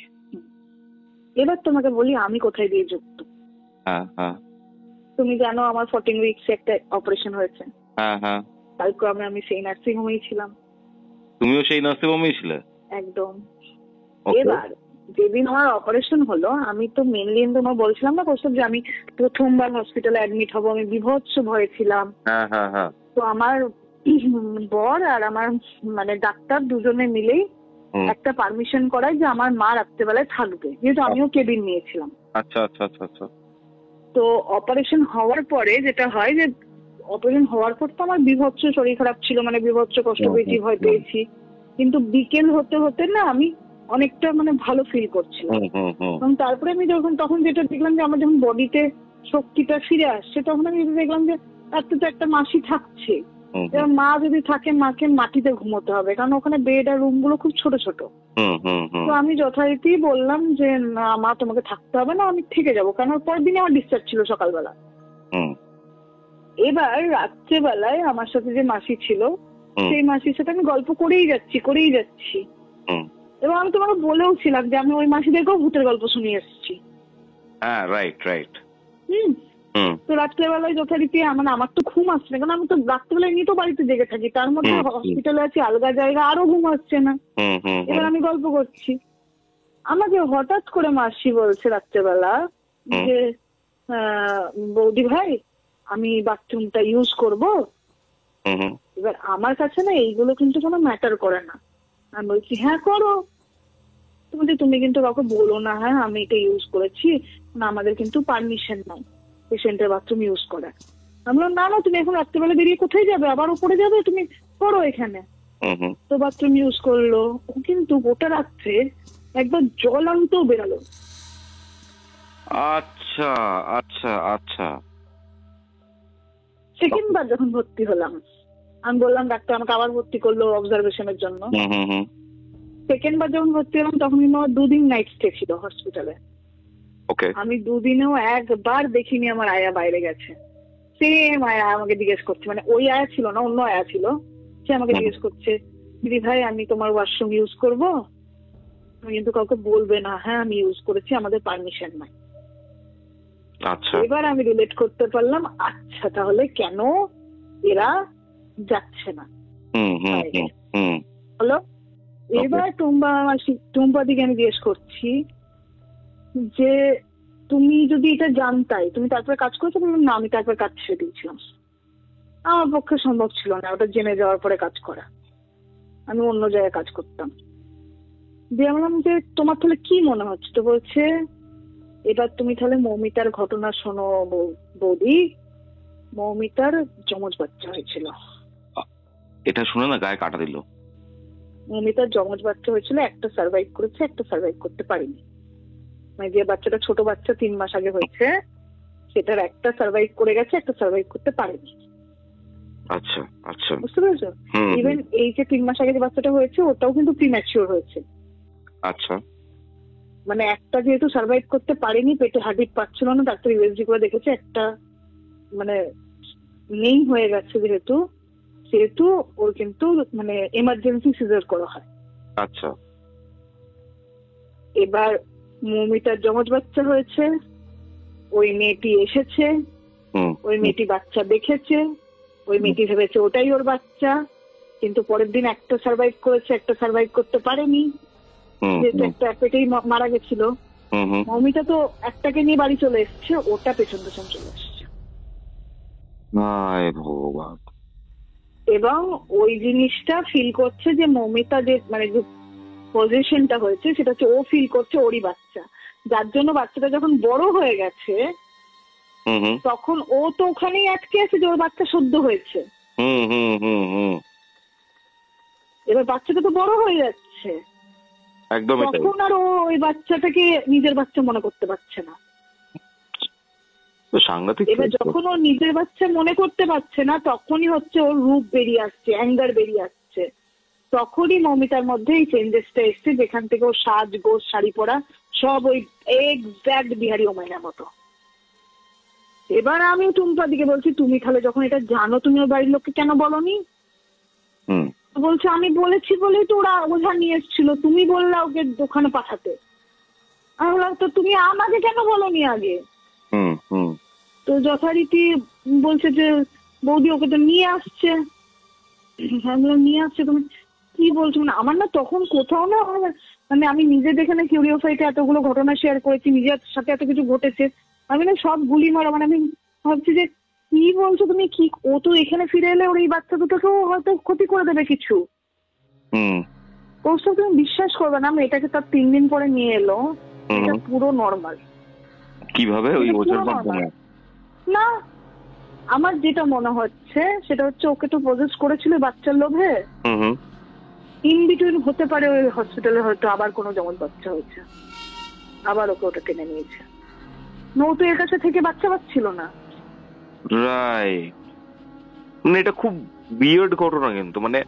এবার তোমাকে বলি আমি কোথায় দিয়ে যুক্ত। হ্যাঁ হ্যাঁ। তুমি জানো আমার 14 উইকস একটা অপারেশন হয়েছে। হ্যাঁ হ্যাঁ। কালক্রমে আমি সেই নার্সিং হোমেই ছিলাম। তুমিও সেই নার্সিং হোমেই ছিলে? একদম। এবার যেদিন আমার অপারেশন হলো আমি তো মেনলি তোমার বলছিলাম না কৌস্তব যে আমি প্রথমবার হসপিটালে অ্যাডমিট হব, আমি বিভৎস ভয়ে ছিলাম। হ্যাঁ হ্যাঁ হ্যাঁ। তো আমার বর আর আমার মানে ডাক্তার দুজনে মিলেই একটা পারমিশন করায় যে আমার মা রাত্রেবেলায় থাকবে, যেহেতু আমিও কেবিন নিয়েছিলাম। আচ্ছা আচ্ছা আচ্ছা আচ্ছা। তো অপারেশন হওয়ার পরে যেটা হয় যে অপারেশন হওয়ার পর তো আমার বিভৎস শরীর খারাপ ছিল, মানে বিভৎস কষ্ট পেয়েছি, ভয় পেয়েছি, কিন্তু বিকেল হতে হতে না আমি অনেকটা মানে ভালো ফিল করছিলাম। এবং তারপরে আমি তখন যেটা দেখলাম যে আমার যখন বডিতে শক্তিটা ফিরে আসছে তখন আমি দেখলাম যে রাত্রে তো একটা মাসি থাকছে, মা যদি থাকে মাকে মাটিতে ঘুমোতে হবে, কারণ ওখানে বেড আর রুম গুলো খুব ছোট ছোট। তো আমি যথারীতি বললাম যে না মা তোমাকে থাকতে হবে না, আমি থেকে যাবো, কারণ পরের দিনে আমার ডিসচার্জ ছিল সকালবেলা। এবার রাত্রেবেলায় আমার সাথে যে মাসি ছিল সেই মাসির সাথে আমি গল্প করেই যাচ্ছি এবং আমি তোমাকে বলেও ছিলাম যে আমি ওই মাসিদেরকেও ভূতের গল্প শুনিয়ে এসেছি। হ্যাঁ রাইট রাইট। তো রাত্রেবেলায় যথারীতি আমার তো ঘুম আসছে না, কারণ আমি তো রাত্রেবেলায় এমনি তো বাড়িতে জেগে থাকি, তার মধ্যে হসপিটালে আছি আলগা জায়গা, আরো ঘুম আসছে না। এবার আমি গল্প করছি, আমাকে হঠাৎ করে মাসি বলছে রাত্রেবেলা যে বৌদি ভাই আমি বাথরুমটা ইউজ করব। এবার আমার কাছে না এইগুলো কিন্তু কোনো ম্যাটার করে না, আমি বলছি হ্যাঁ করো। তুমি কিন্তু কাউকে বলো না হ্যাঁ আমি এটা ইউজ করেছি, না আমাদের কিন্তু পারমিশন নাই পেশেন্টের বাথরুম ইউজ করার। আমি বললাম না না তুমি এখন রাত্রেবেলা বেরিয়ে কোথায় যাবে, আবার উপরে যাবে, তুমি করো এখানে। তো বাথরুম ইউজ করলো, ও কিন্তু গোটা রাত্রে একবার জল আনতেও বেরালো। আচ্ছা আচ্ছা আচ্ছা। সেকেন্ড বার যখন ভর্তি হলাম আমি বললাম ডাক্তার আমাকে আবার ভর্তি করলো অবজারভেশনের জন্য। সেকেন্ড বার যখন ভর্তি হলাম তখন কিন্তু আমার 2 দিন নাইট স্টে ছিল হসপিটালে। আমি 2 দিনেও একবার দেখিনি আমার আয়া বাইরে গেছে। সেম আয়া আমাকে জিজ্ঞেস করছে, মানে ওই আয়া ছিল না অন্য আয়া ছিল, সে আমাকে জিজ্ঞেস করছে দিদি ভাই আমি তোমার ওয়াশরুম ইউজ করব, তুমি কিন্তু কাউকে বলবে না হ্যাঁ আমি ইউজ করেছি, আমাদের পারমিশন নাই। আচ্ছা। এবার আমি রিলেট করতে পারলাম আচ্ছা তাহলে কেন এরা যাচ্ছে না। হলো এবার টুম্পা দিকে আমি জিজ্ঞেস করছি যে তুমি যদি এটা জানতাই তুমি তারপরে কাজ করছো? না আমি তারপরে কাজ ছেড়ে দিয়েছিলাম, আমার পক্ষে সম্ভব ছিল না ওটা জেনে যাওয়ার পরে কাজ করা, আমি অন্য জায়গায় কাজ করতাম। দিয়ে বললাম যে তোমার তাহলে কি মনে হচ্ছে? তো বলছে এবার তুমি তাহলে মৌমিতার ঘটনা শোনো বৌদি, মৌমিতার যমজ বাচ্চা হয়েছিল। এটা শুনে না গায়ে কাটা দিল। মৌমিতার যমজ বাচ্চা হয়েছিল, একটা সার্ভাইভ করেছে, একটা সার্ভাইভ করতে পারেনি। মানে যে বাচ্চাটা ছোট বাচ্চা 3 মাস আগে হয়েছে সেটার একটা সার্ভাইভ করে গেছে, একটা সার্ভাইভ করতে পারেনি। আচ্ছা আচ্ছা, বুঝতে পেরেছো? ইভেন এই যে 3 মাস আগে যে বাচ্চাটা হয়েছে ওটাও কিন্তু প্রিম্যাচিওর হয়েছে। আচ্ছা। মানে একটা যেহেতু সার্ভাইভ করতে পারেনি, পেটে হার্টবিট পাচ্ছিল না, ডাক্তার ইউএসজি করে দেখেছে একটা মানে নেই হয়ে গেছে, সেহেতু ওর কিন্তু মানে এমার্জেন্সি সিজার করা হয়। আচ্ছা। এবার মৌমিতার যমজ বাচ্চা হয়েছে, ওই মেয়েটি এসেছে, ওই মেয়েটি বাচ্চা দেখেছে, ওই মেয়েটি ভেবেছে ওটাই ওর বাচ্চা, কিন্তু পরের দিন একটা সার্ভাইভ করেছে, একটা সার্ভাইভ করতে পারেনি, যেহেতু একটা পেটেই মারা গেছিল। মৌমিতা তো একটাকে নিয়ে বাড়ি চলে এসছে, ওটা পেছন পেছন চলে এসছে। এবং ওই জিনিসটা ফিল করছে যে মৌমিতা যে মানে পজিশনটা হয়েছে সেটা হচ্ছে ও ফিল করছে ওরই বাচ্চা, যার জন্য বাচ্চাটা যখন বড় হয়ে গেছে তখন ও তো ওখানেই আটকে আছে যে ওর বাচ্চা সদ্য হয়েছে। এবার বাচ্চাটা তো বড় হয়ে যাচ্ছে, তখন আর ও ওই বাচ্চাটাকে নিজের বাচ্চা মনে করতে পারছে না। এবার যখন ও নিজের বাচ্চা মনে করতে পারছে না তখনই হচ্ছে ওর রূপ বেরিয়ে আসছে, অ্যাঙ্গার বেরিয়ে আসছে, তখনই মৌমিতার মধ্যে এই চেঞ্জেসটা এসছে, যেখান থেকে ও সাজ গোজ শাড়ি পরা সব ওই এক্স্যাক্ট বিহারি ওমাইনার মতো। এবার আমি টুম্পা দিকে বলছি, তুমি তাহলে যখন এটা জানো তুমি ওর বাড়ির লোককে কেন বলনি? বলছে আমি বলেছি বলেই তো ওরা ওঝা নিয়ে এসেছিল, তুমি বললা ওকে দোকানে পাঠাতে। আমি বললাম তো তুমি আমাকে কেন বলনি আগে? তো যথারীতি বলছে যে বৌদি ওকে তো নিয়ে আসছে। নিয়ে আসছে তুমি কি বলছো? মানে আমার না তখন কোথাও না মানে আমি নিজে দেখে না কিউরিওফাইতে এতগুলো ঘটনা শেয়ার করেছি, নিজের সাথে এত কিছু ঘটেছে, আমি না সব গুলি মারা। মানে আমি ভাবছি যে কি বলছো তুমি, কি ও তো এখানে ফিরে এলে ওর এই বাচ্চা দুটোকেও হয়তো ক্ষতি করে দেবে কিছু। ওসব তুমি বিশ্বাস করবে না, মেয়েটাকে তার 3 দিন পরে নিয়ে এলো, এটা পুরো নর্মাল। কিভাবে ওই ওঝার মাধ্যমে? না, আমার যেটা মনে হচ্ছে সেটা হচ্ছে ওকে তো প্রজেস করেছিল বাচ্চার লোভে, ইন বিটুইন হতে পারে ওই হসপিটালে হয়তো আবার কোনো জমজ বাচ্চা হয়েছে, আবার ওকে ওটা টেনে নিয়েছে। ও তো এর কাছে থেকে বাচ্চা পাচ্ছিল না। রাইট, মানে এটা খুব বিয়ার্ড ঘটনা কিন্তু, মানে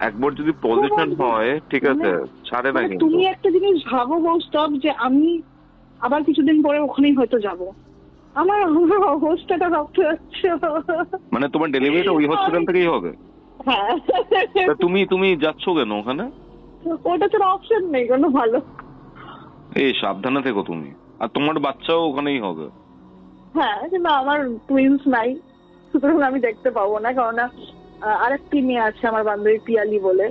একবার যদি পজিশন হয় ঠিক আছে ছাড়ে না কিন্তু। তুমি একটা জিনিস ভাবো বৌস্তব, যে আমি আবার কিছুদিন পরে ওখানেই হয়তো যাব, আমার অবস্থাটা ভাবতে হচ্ছে। মানে তোমার ডেলিভারিটা ওই হসপিটাল থেকেই হবে? হ্যাঁ। তুমি যাচ্ছ কেন ওখানে? ওটা তো অপশন নেই কোনো ভালো। এই সাবধানে থেকো তুমি, আর তোমার বাচ্চাও ওখানেই হবে। হ্যাঁ, কিন্তু আমার টুইন্স নাই, সুতরাং আমি দেখতে পাবো না। কারণ আরেকটি মেয়ে আছে আমার বান্ধবী পিয়ালি বলে,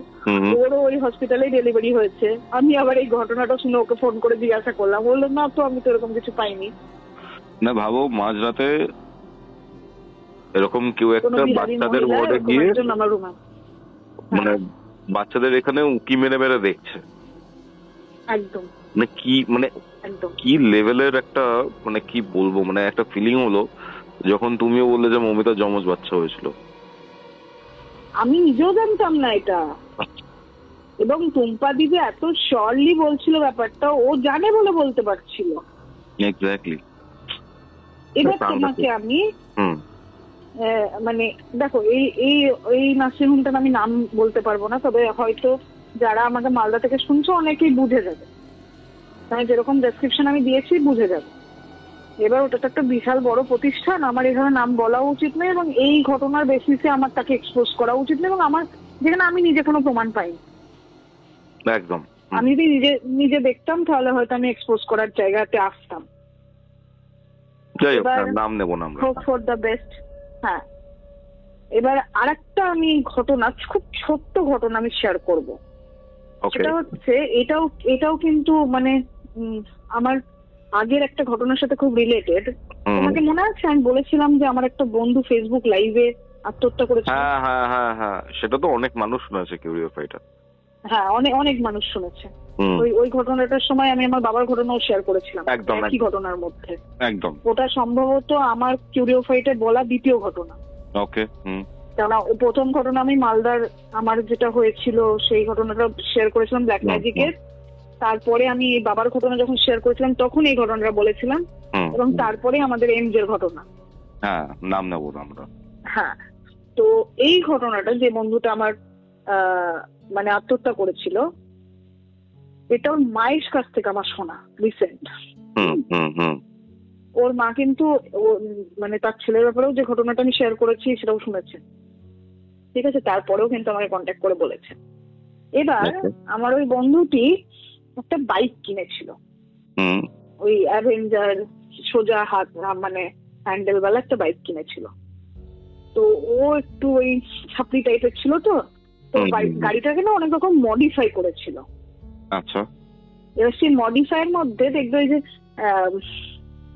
ওরও ওই হসপিটালেই ডেলিভারি হয়েছে। আমি আবার এই ঘটনাটা শুনে ওকে ফোন করে জিজ্ঞাসা করলাম, বললো না তো আমি তো এরকম কিছু পাইনি। না ভাবো, মাঝরাতে এরকম কেউ একটা বাচ্চাদের ওয়ার্ডে গিয়ে মানে বাচ্চাদের এখানে উকি মেরে মেরে দেখছে, একদম মানে কি, মানে কি লেভেলের একটা, মানে কি বলবো, মানে একটা ফিলিং হলো যখন তুমিও বললে যে মৌমিতার যমজ বাচ্চা হয়েছিল। আমি নিজেও জানতাম না এটা, এবং টুম্পা দিদি এত শর্টলি বলছিল ব্যাপারটা, ও জানে বলে বলতে পারছিল। এক্স্যাক্টলি। এবার তোমাকে আমি মানে দেখো এই এই এই নার্সিং হোমটার আমি নাম বলতে পারবো না, তবে হয়তো যারা আমাকে মালদা থেকে শুনছো অনেকেই বুঝে যাবে, মানে যেরকম ডেসক্রিপশন আমি দিয়েছি বুঝে যাবে। এবার ওটা তো একটা বিশাল বড় প্রতিষ্ঠান, আমার এখানে নাম বলা উচিত নয়, এবং এই ঘটনার বেসিসে আমার তাকে এক্সপোজ করা উচিত নয়, এবং আমার যেখানে আমি নিজে কোনো প্রমাণ পাইনি। একদম, আমি যদি নিজে দেখতাম তাহলে হয়তো আমি এক্সপোজ করার জায়গাতে আসতাম। নাম নেব না আমরা, হোপ ফর দ্য বেস্ট। হ্যাঁ, এবার আরেকটা আমি ঘটনা, খুব ছোট্ট ঘটনা আমি শেয়ার করব। সেটা হচ্ছে এটাও কিন্তু মানে আমার আগের একটা ঘটনার সাথে খুব রিলেটেড। তোমাকে মনে আছে আমি বলেছিলাম যে আমার একটা বন্ধু ফেসবুক লাইভে আত্মহত্যা করেছে? হ্যাঁ, সেটা তো অনেক মানুষ শুনেছে কিউরিওফাইটা। হ্যাঁ, অনেক মানুষ শুনেছে। ওই ঘটনাটার সময় আমি আমার বাবার ঘটনাও শেয়ার করেছিলাম একই ঘটনার মধ্যে। একদম, ওটা সম্ভবত আমার কিউরিওফাইটে বলা দ্বিতীয় ঘটনা। ওকে। কেননা প্রথম ঘটনা আমি মালদার আমার যেটা হয়েছিল সেই ঘটনাটা শেয়ার করেছিলাম ব্ল্যাক ম্যাজিকের, তারপরে আমি বাবার ঘটনা যখন শেয়ার করেছিলাম তখন এই ঘটনাটা বলেছিলাম, এবং তারপরে আমাদের এমজের ঘটনা। হ্যাঁ, নাম নেব না আমরা। হ্যাঁ, তো এই ঘটনাটা যে বন্ধুটা আমার মানে আত্মহত্যা করেছিল, এটা ওর মায়ের কাছ থেকে আমার শোনা রিসেন্ট। ওর মা কিন্তু মানে তার ছেলের ব্যাপারেও যে ঘটনাটা আমি শেয়ার করেছি সেটাও শুনেছে, ঠিক আছে, তারপরেও কিন্তু আমাকে কন্ট্যাক্ট করে বলেছে। এবার আমার ওই বন্ধুটি একটা বাইক কিনেছিল, ওই অ্যাভেঞ্জার সোজা হাত মানে হ্যান্ডেলওয়ালা একটা বাইক কিনেছিল। তো ও একটু ওই ছাপড়ি টাইপের ছিল, তো গাড়িটাকে না অনেক রকম মডিফাই করেছিল। আচ্ছা, এবার সেই মডিফাইয়ের মধ্যে দেখবে ওই যে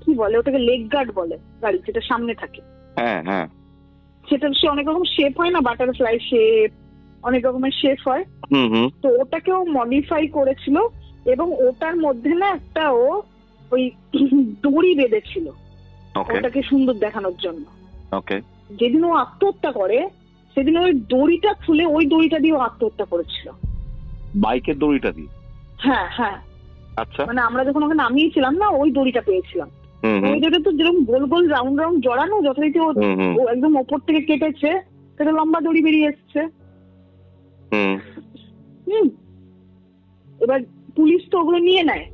কি বলে ওটাকে, লেগ গার্ড বলে, গাড়ি যেটা সামনে থাকে, সেটা সে অনেক রকম শেপ হয় না, বাটারফ্লাই শেপ, অনেক রকমের শেপ হয়, তো ওটাকেও মডিফাই করেছিল এবং ওটার মধ্যে না একটা ও ওই দড়ি বেঁধেছিল ওটাকে সুন্দর দেখানোর জন্য। যেদিন ও আত্মহত্যা করে সেদিন ওই দড়িটা খুলে ওই দড়িটা দিয়ে ও আত্মহত্যা করেছিল। বাইকের দড়িটা দিয়ে? হ্যাঁ হ্যাঁ। আচ্ছা। মানে আমরা যখন ওখানে নামিয়েছিলাম না, ওই দড়িটা পেয়েছিলাম। ওই দড়িটা তো যেরকম গোল গোল রাউন্ড রাউন্ড জড়ানো, যথারীতি ও একদম ওপর থেকে কেটেছে, সেটা লম্বা দড়ি বেরিয়ে এসছে। এবার পুলিশ তো ওগুলো নিয়ে নেয়,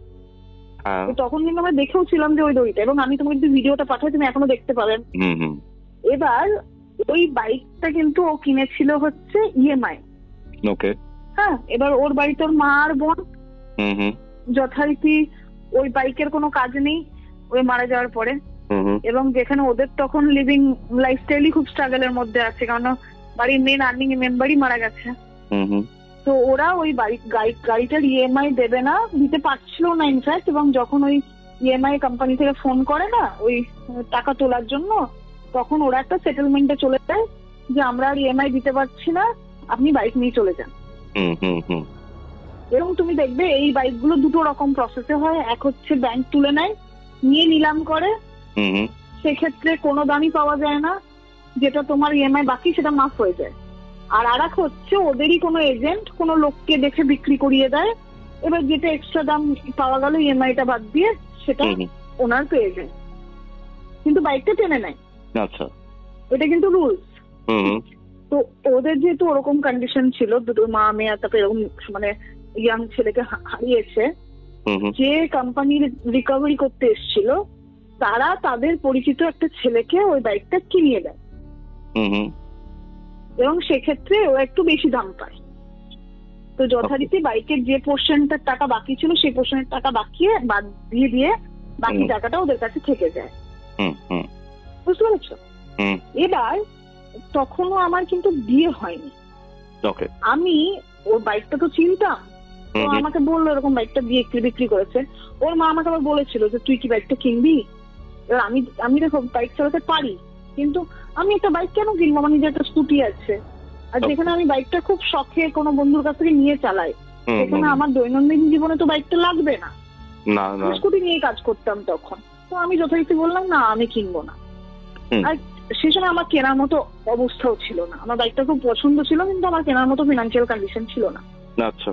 তখন কিন্তু আমরা দেখেও ছিলাম যে ওই দড়িটা, এবং আমি তোমাকে যদি ভিডিওটা পাঠাই তুমি এখনো দেখতে পাবেন। এবার ওই বাইকটা কিন্তু ও কিনেছিল হচ্ছে ইএমআই। হ্যাঁ, এবার ওর বাড়িতে ওর মা আর বোন, যথারীতি ওই বাইকের কোনো কাজ নেই ওই মারা যাওয়ার পরে, এবং যেখানে ওদের তখন লিভিং লাইফস্টাইলই খুব স্ট্রাগলের মধ্যে আছে, কারণ বাড়ির মেন আর্নিং মেম্বারই মারা গেছে। তো ওরা ওই গাড়িটার ইএমআই দেবে না, দিতে পারছিল না ইনফ্যাক্ট, এবং যখন ওই ইএমআই কোম্পানি থেকে ফোন করে না ওই টাকা তোলার জন্য, তখন ওরা একটা সেটেলমেন্টে চলে যায় যে আমরা আর ইএমআই দিতে পারছি না, আপনি বাইক নিয়ে চলে যান। এবং তুমি দেখবে এই বাইকগুলো দুটো রকম প্রসেসে হয়, এক হচ্ছে ব্যাংক তুলে নেয়, নিয়ে নিলাম করে, সেক্ষেত্রে কোনো দামই পাওয়া যায় না, যেটা তোমার ইএমআই বাকি সেটা মাফ হয়ে যায়। আর আরেক হচ্ছে ওদেরই কোনো এজেন্ট কোনো লোককে দেখে বিক্রি করিয়ে দেয়, এবার যেটা এক্সট্রা দাম পাওয়া গেল ইএমআইটা বাদ দিয়ে সেটা ওনার পেয়ে যায়, কিন্তু বাইকটা টেনে নেয়। আচ্ছা, এটা কিন্তু রুলস। তো ওদের যেহেতু ওরকম কন্ডিশন ছিল, দুটো মা মেয়ে, তারপরে এরকম মানে ইয়াং ছেলেকে হারিয়েছে, যে কোম্পানি রিকভারি করতে এসেছিল তারা তাদের পরিচিত একটা ছেলেকে ওই বাইকটা কিনিয়ে দেয়, এবং সেক্ষেত্রে ও একটু বেশি দাম পায়। তো যথারীতি বাইকের যে পোর্শনটার টাকা বাকি ছিল সেই পোর্শনের টাকা বাদ দিয়ে বাকি টাকাটা ওদের কাছে থেকে যায়। বুঝতে পেরেছো? এবার তখনও আমার কিন্তু বিয়ে হয়নি, আমি ওর বাইকটা তো চিনতাম, তো আমাকে বললো এরকম বাইকটা বিক্রি করেছে। ওর মা আমাকে আবার বলেছিল যে তুই কি বাইকটা কিনবি? এবার আমি দেখো বাইক চালাতে পারি, কিন্তু আমি একটা বাইক কেন কিনবো? আমার নিজের একটা স্কুটি আছে, আর যেখানে আমি বাইকটা খুব শখে কোনো বন্ধুর কাছ থেকে নিয়ে চালাই, সেখানে আমার দৈনন্দিন জীবনে তো বাইকটা লাগবে না, স্কুটি নিয়ে কাজ করতাম তখন। তো আমি যথারীতি বললাম না, আমি কিনবো না। আর সে সময় আমার কেনার মতো অবস্থাও ছিল না, আমার বাইকটা খুব পছন্দ ছিল, কিন্তু আমার কেনার মতো ফিনান্সিয়াল কন্ডিশন ছিল না। আচ্ছা।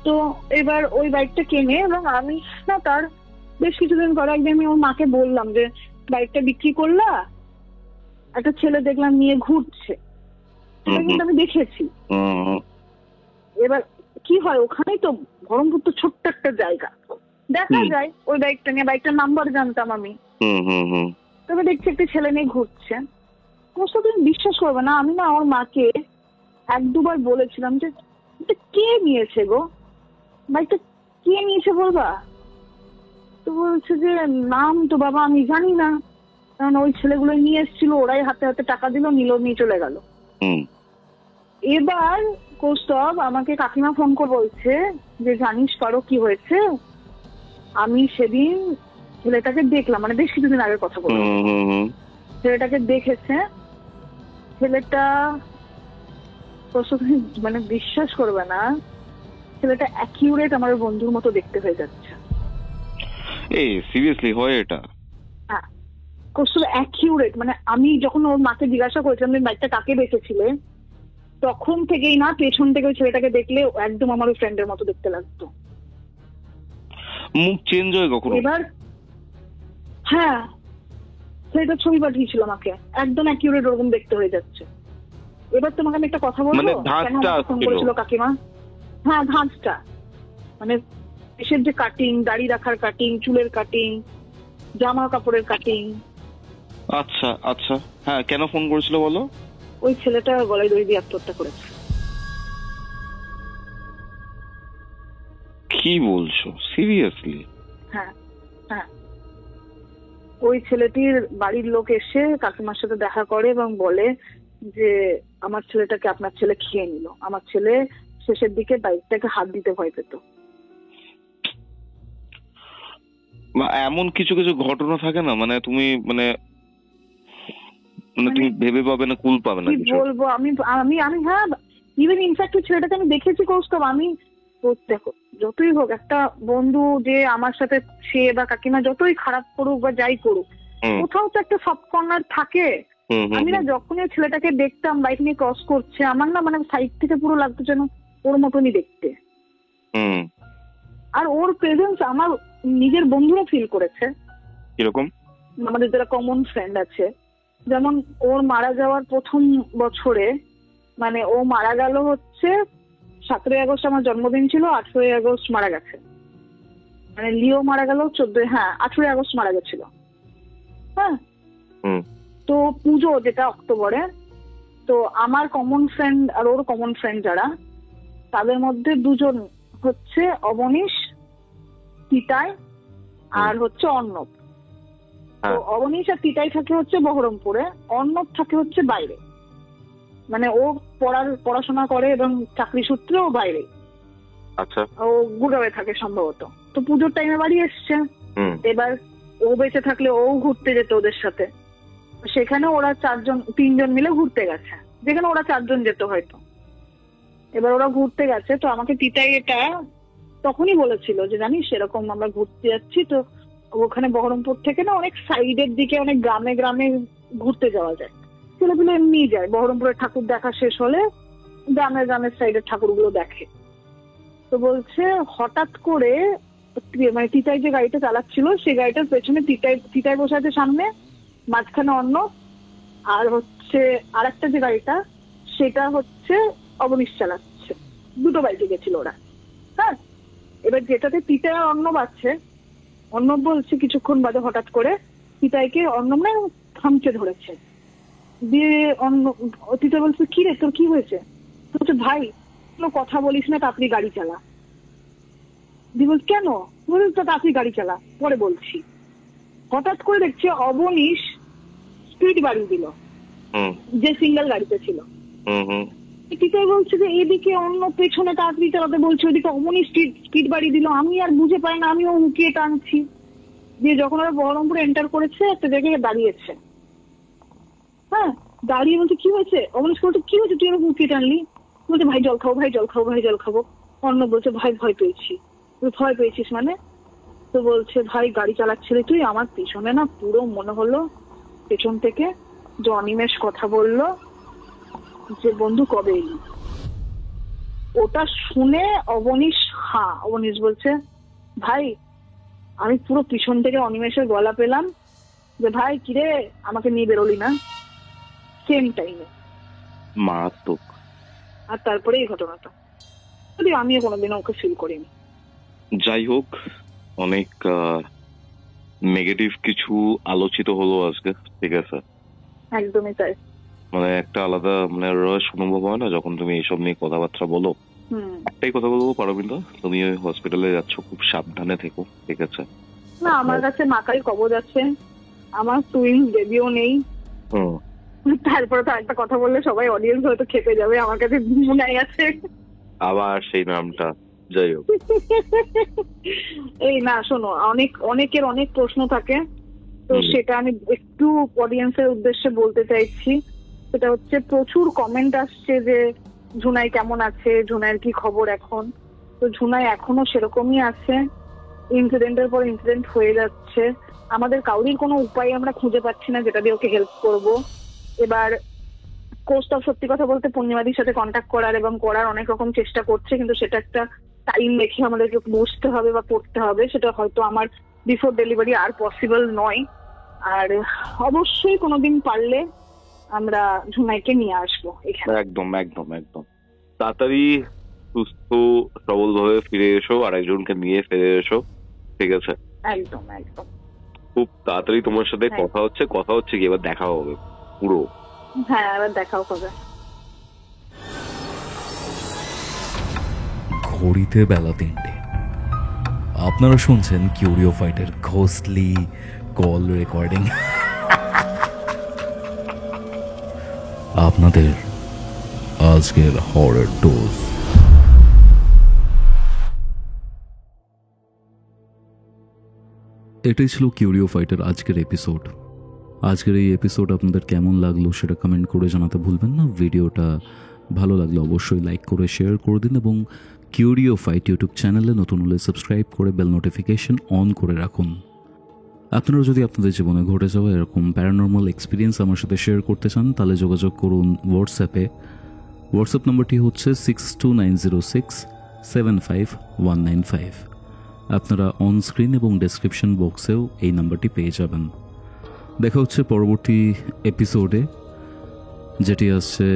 তো এবার ওই বাইকটা কিনে, এবং আমি না তার বেশ কিছুদিন পরে একদিন আমি ওর মাকে বললাম যে বাইকটা বিক্রি করলা, একটা ছেলে দেখলাম নিয়ে ঘুরছে, সেটা কিন্তু আমি দেখেছি। এবার কি হয়, ওখানেই তো বহরমপুর তো ছোট্ট একটা জায়গা, দেখা যায় ওই বাইকটা নিয়ে, বাইকটার নাম্বার জানতাম আমি, তবে দেখছি একটা ছেলে নিয়ে ঘুরছে। তুমি বিশ্বাস করবে না, আমি না আমার মাকে 1-2 বার বলেছিলাম যে এটা কে নিয়েছে গো, বাইকটা কে নিয়েছে বলবা? তো বলছে যে নাম তো বাবা আমি জানি না, কারণ ওই ছেলেগুলো নিয়ে এসেছিল, ওরাই হাতে হাতে টাকা নিয়ে চলে গেল। এবার কৌস্তব আমাকে কাকিমা ফোন করে বলছে যে জানিস পারো কি হয়েছে? আমি সেদিন ছেলেটাকে দেখলাম, মানে বেশ কিছুদিন আগের কথা বললাম, ছেলেটাকে দেখেছে, ছেলেটা মানে বিশ্বাস করবে না, ছেলেটা অ্যাকিউরেট আমার বন্ধুর মতো দেখতে হয়ে যাচ্ছে। এই সিরিয়াসলি হয় এটা? হ্যাঁ, কৌস্তব অ্যাকিউরেট, মানে আমি যখন ওর মাকে জিজ্ঞাসা করেছিলাম যে বাইকটা কাকে বেঁচেছিলে, তখন থেকেই না পেছন থেকে ওই ছেলেটাকে দেখলে একদম আমার ওই ফ্রেন্ডের মতো দেখতে লাগতো। মুখ চেঞ্জ হয় কখনো? এবার হ্যাঁ, ছেলেটা ছবি পাঠিয়েছিল আমাকে, একদম অ্যাকিউরেট ওরকম দেখতে হয়ে যাচ্ছে। এবার তোমাকে আমি একটা কথা বলবো, ফোন করেছিল কাকিমা। হ্যাঁ, ধাঁচটা মানে এসের যে কাটিং, দাড়ি রাখার কাটিং, চুলের কাটিং, জামা কাপড়ের কাটিং। আচ্ছা আচ্ছা, হ্যাঁ, কেন ফোন করেছিল বলো? ওই ছেলেটা গলায় দড়ি দিয়ে আত্মহত্যা করেছে। কি বলছো? সিরিয়াসলি? হ্যাঁ হ্যাঁ, ওই ছেলেটির বাড়ির লোক এসে কাকিমার সাথে দেখা করে এবং বলে যে আমার ছেলেটাকে আপনার ছেলে খেয়ে নিল। আমার ছেলে শেষের দিকে বাইকটাকে হাত দিতে ভয় পেত। এমন কিছু কিছু ঘটনা থাকে না, মানে তুমি মানে তুমি ভেবে পাবে না, কুল পাবে না। কি বলবো আমি আমি আমি হ্যাঁ, ইভেন ইনফ্যাক্ট ওই ছেলেটাকে আমি দেখেছি কৌস্তব, আমি দেখো যতই হোক একটা বন্ধু যে আমার সাথে, সে বা কাকিমা যতই খারাপ করুক বা যাই করুক, কোথাও তো একটা সফট কর্নার থাকে। আমি না যখনই ছেলেটাকে দেখতাম বাইক নিয়ে ক্রস করছে, আমার না মানে সাইড থেকে পুরো লাগতো যেন ওর মতনই দেখতে। আর ওর প্রেজেন্স আমার নিজের বন্ধুরা ফিল করেছে। কিরকম? আমাদের যারা কমন ফ্রেন্ড আছে, যেমন ওর মারা যাওয়ার প্রথম বছরে, মানে ও মারা গেল হচ্ছে 17ই আগস্ট আমার জন্মদিন ছিল, 18ই আগস্ট মারা গেছে। মানে লিও মারা গেল 18ই আগস্ট মারা গেছিল। হ্যাঁ, তো পুজো যেটা অক্টোবরে, তো আমার কমন ফ্রেন্ড আর ওর কমন ফ্রেন্ড যারা, তাদের মধ্যে দুজন হচ্ছে অবনীশ, তিতাই আর হচ্ছে অর্ণব। তো অবনীশ আর তিতাই থাকে হচ্ছে বহরমপুরে, অর্ণব থাকে হচ্ছে বাইরে। মানে ও পড়াশোনা করে এবং চাকরি সূত্রে ও বাইরে। আচ্ছা। ও গুড়গাঁওয়ে থাকে সম্ভবত। তো পুজোর টাইমে বাড়ি এসছে। এবার ও বেঁচে থাকলে ও ঘুরতে যেত ওদের সাথে, সেখানে ওরা 3জন মিলে ঘুরতে গেছে, যেখানে ওরা 4জন যেত হয়তো। এবার ওরা ঘুরতে গেছে, তো আমাকে তিতাই এটা তখনই বলেছিল যে জানিস সেরকম আমরা ঘুরতে যাচ্ছি, তো ওখানে বহরমপুর থেকে না অনেক সাইডের দিকে অনেক গ্রামে গ্রামে ঘুরতে যাওয়া যায়, ছেলেগুলো এমনি যায়, বহরমপুরের ঠাকুর দেখা শেষ হলে গ্রামের সাইডের ঠাকুরগুলো দেখে। তো বলছে হঠাৎ করে মানে তিতাই যে গাড়িটা চালাচ্ছিল, সেই গাড়িটার পেছনে তিতাই বসে আছে সামনে, মাঝখানে অন্য, আর হচ্ছে আর একটা যে গাড়িটা সেটা হচ্ছে অবনীশ চালাচ্ছে। দুটো বাইকে গেছিল ওরা। হ্যাঁ, এবার যেটাতে তিতাই আর অর্ণব আছে, অর্ণব বলছে কিছুক্ষণ বাদে হঠাৎ করে তিতাইকে অর্ণব না থামচে ধরেছে, দিয়ে তিতাই বলছে কি রে তোর কি হয়েছে? বলছে ভাই কোনো কথা বলিস না, তাড়াতাড়ি গাড়ি চালা। দিয়ে বলছে কেন? বলছে তাড়াতাড়ি গাড়ি চালা, পরে বলছি। হঠাৎ করে দেখছে অবনীশ স্পিড বাড়িয়ে দিল, যে সিঙ্গেল গাড়িতে ছিল। তিতাই বলছে যে এদিকে অন্য পেছনে তাড়াতাড়ি চালাতে বলছে, ওইদিকে অবনীশ স্পিড বাড়িয়ে দিল। আমি আর বুঝে পাই না, আমিও উকিয়ে টানছি। দিয়ে যখন ওরা বহরমপুরে এন্টার করেছে, একটা জায়গায় দাঁড়িয়েছে। হ্যাঁ, দাঁড়িয়ে বলছে কি হয়েছে? অবনীশ বলছে কি হয়েছে, তুই এরকম উকিয়ে টানলি? বলছে ভাই জল খাবো, ভাই জল খাবো, ভাই জল খাবো। অন্য বলছে ভাই ভয় পেয়েছি। ভয় পেয়েছিস মানে? তো বলছে ভাই গাড়ি চালাচ্ছিলি তুই, আমার পিছনে না পুরো মনে হলো পেছন থেকে যে অনিমেষ কথা বললো যে বন্ধু কবে এলি। ওটা শুনে অবনীশ বলছে ভাই আমি পুরো পিছন থেকে অনিমেষের গলা পেলাম যে ভাই কিরে আমাকে নিয়ে বেরোলি না, সেম টাইমে। মারাত্মক। আর তারপরে এই ঘটনাটা, যদি আমিও কোনোদিনও ওকে ফিল করিনি। যাই হোক, অনেক নেগেটিভ কিছু আলোচিত হলো আজকে, ঠিক আছে? একদমই তাই। মানে একটা আলাদা মানে রস অনুভব হয় না যখন তুমি এইসব নিয়ে কথাবার্তা বলো। একটাই কথা বলবো পারবিন্দা, তুমি ওই হসপিটালে যাচ্ছ, খুব সাবধানে থেকো, ঠিক আছে? না আমার কাছে মাকাই কবজ আছে, আমার টুইন্স বেবিও নেই। তারপরে তো একটা কথা বললে সবাই অডিয়েন্স হয়তো খেপে যাবে, আমার কাছে মনে আছে আবার সেই নামটা। যাই হোক, এই না শোনো, অনেকের অনেক প্রশ্ন থাকে, তো সেটা আমি একটু অডিয়েন্সের উদ্দেশ্যে বলতে চাইছি। সেটা হচ্ছে প্রচুর কমেন্ট আসছে যে ঝুনাই কেমন আছে, ঝুনাইয়ের কি খবর এখন। তো ঝুনাই এখনো সেরকমই আছে, ইনসিডেন্টের পর ইনসিডেন্ট হয়ে যাচ্ছে। আমাদের কাউরির কোনো উপায় আমরা খুঁজে পাচ্ছি না যেটা দিয়ে ওকে হেল্প করব। এবার কোস্টাফ সত্যি কথা বলতে পূর্ণিমাদির সাথে কন্ট্যাক্ট করার এবং করার অনেক রকম চেষ্টা করছে, কিন্তু সেটা একটা টাইম দেখে আমাদেরকে বুঝতে হবে বা করতে হবে। সেটা হয়তো আমার বিফোর ডেলিভারি আর পসিবল নয়। আর অবশ্যই কোনোদিন পারলে আমরা ঝুনাইকে নিয়ে আসবো এখানে। একদম একদম একদম তাড়াতাড়ি সুস্থ সবল ভাবে ফিরে এসো, আরেকজনকে নিয়ে ফিরে এসো, ঠিক আছে? একদম একদম খুব তাড়াতাড়ি তোমার সাথে কথা হচ্ছে কি এবার দেখা হবে পুরো। হ্যাঁ, এবার দেখাও হবে। ঘড়িতে বেলা 3টে। আপনারা শুনছেন কিউরিও ফাইটের ঘোস্টলি কল রেকর্ডিং। আপনাদের আজকের হরর ডোজ। এটাই ছিল কিউরিও ফাইটের আজকের এপিসোড। আজকের এই এপিসোড আপনাদের কেমন লাগলো সেটা কমেন্ট করে জানাতে ভুলবেন না। ভিডিওটা ভালো লাগলে অবশ্যই লাইক করে শেয়ার করে দিন এবং কিউরিও ফাইট ইউটিউব চ্যানেলে নতুন হলে সাবস্ক্রাইব করে বেল নোটিফিকেশন অন করে রাখুন। আপনারা যদি আপনাদের জীবনে ঘটে যাওয়া এরকম প্যারানর্মাল এক্সপিরিয়েন্স আমার সাথে শেয়ার করতে চান তাহলে যোগাযোগ করুন হোয়াটসঅ্যাপে। হোয়াটসঅ্যাপ নম্বরটি হচ্ছে 6290675195। আপনারা অন স্ক্রিন এবং ডেসক্রিপশন বক্সেও এই নাম্বারটি পেয়ে যাবেন। দেখা হচ্ছে পরবর্তী এপিসোডে, যেটি আসছে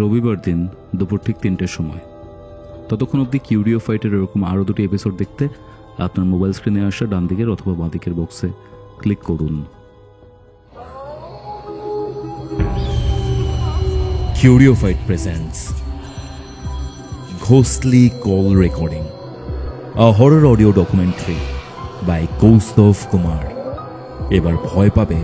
রবিবার দিন দুপুর ঠিক 3টের সময়। ততক্ষণ অবধি কিউরিও ফাইটের এরকম আরও 2টি এপিসোড দেখতে আপনার মোবাইল স্ক্রিনে আসা ডান দিকের অথবা বাঁ দিকের বক্সে ক্লিক করুন। Curio Fight presents Ghostly Call Recording, a horror audio documentary by Kaustav Kumar. এবার ভয় পাবে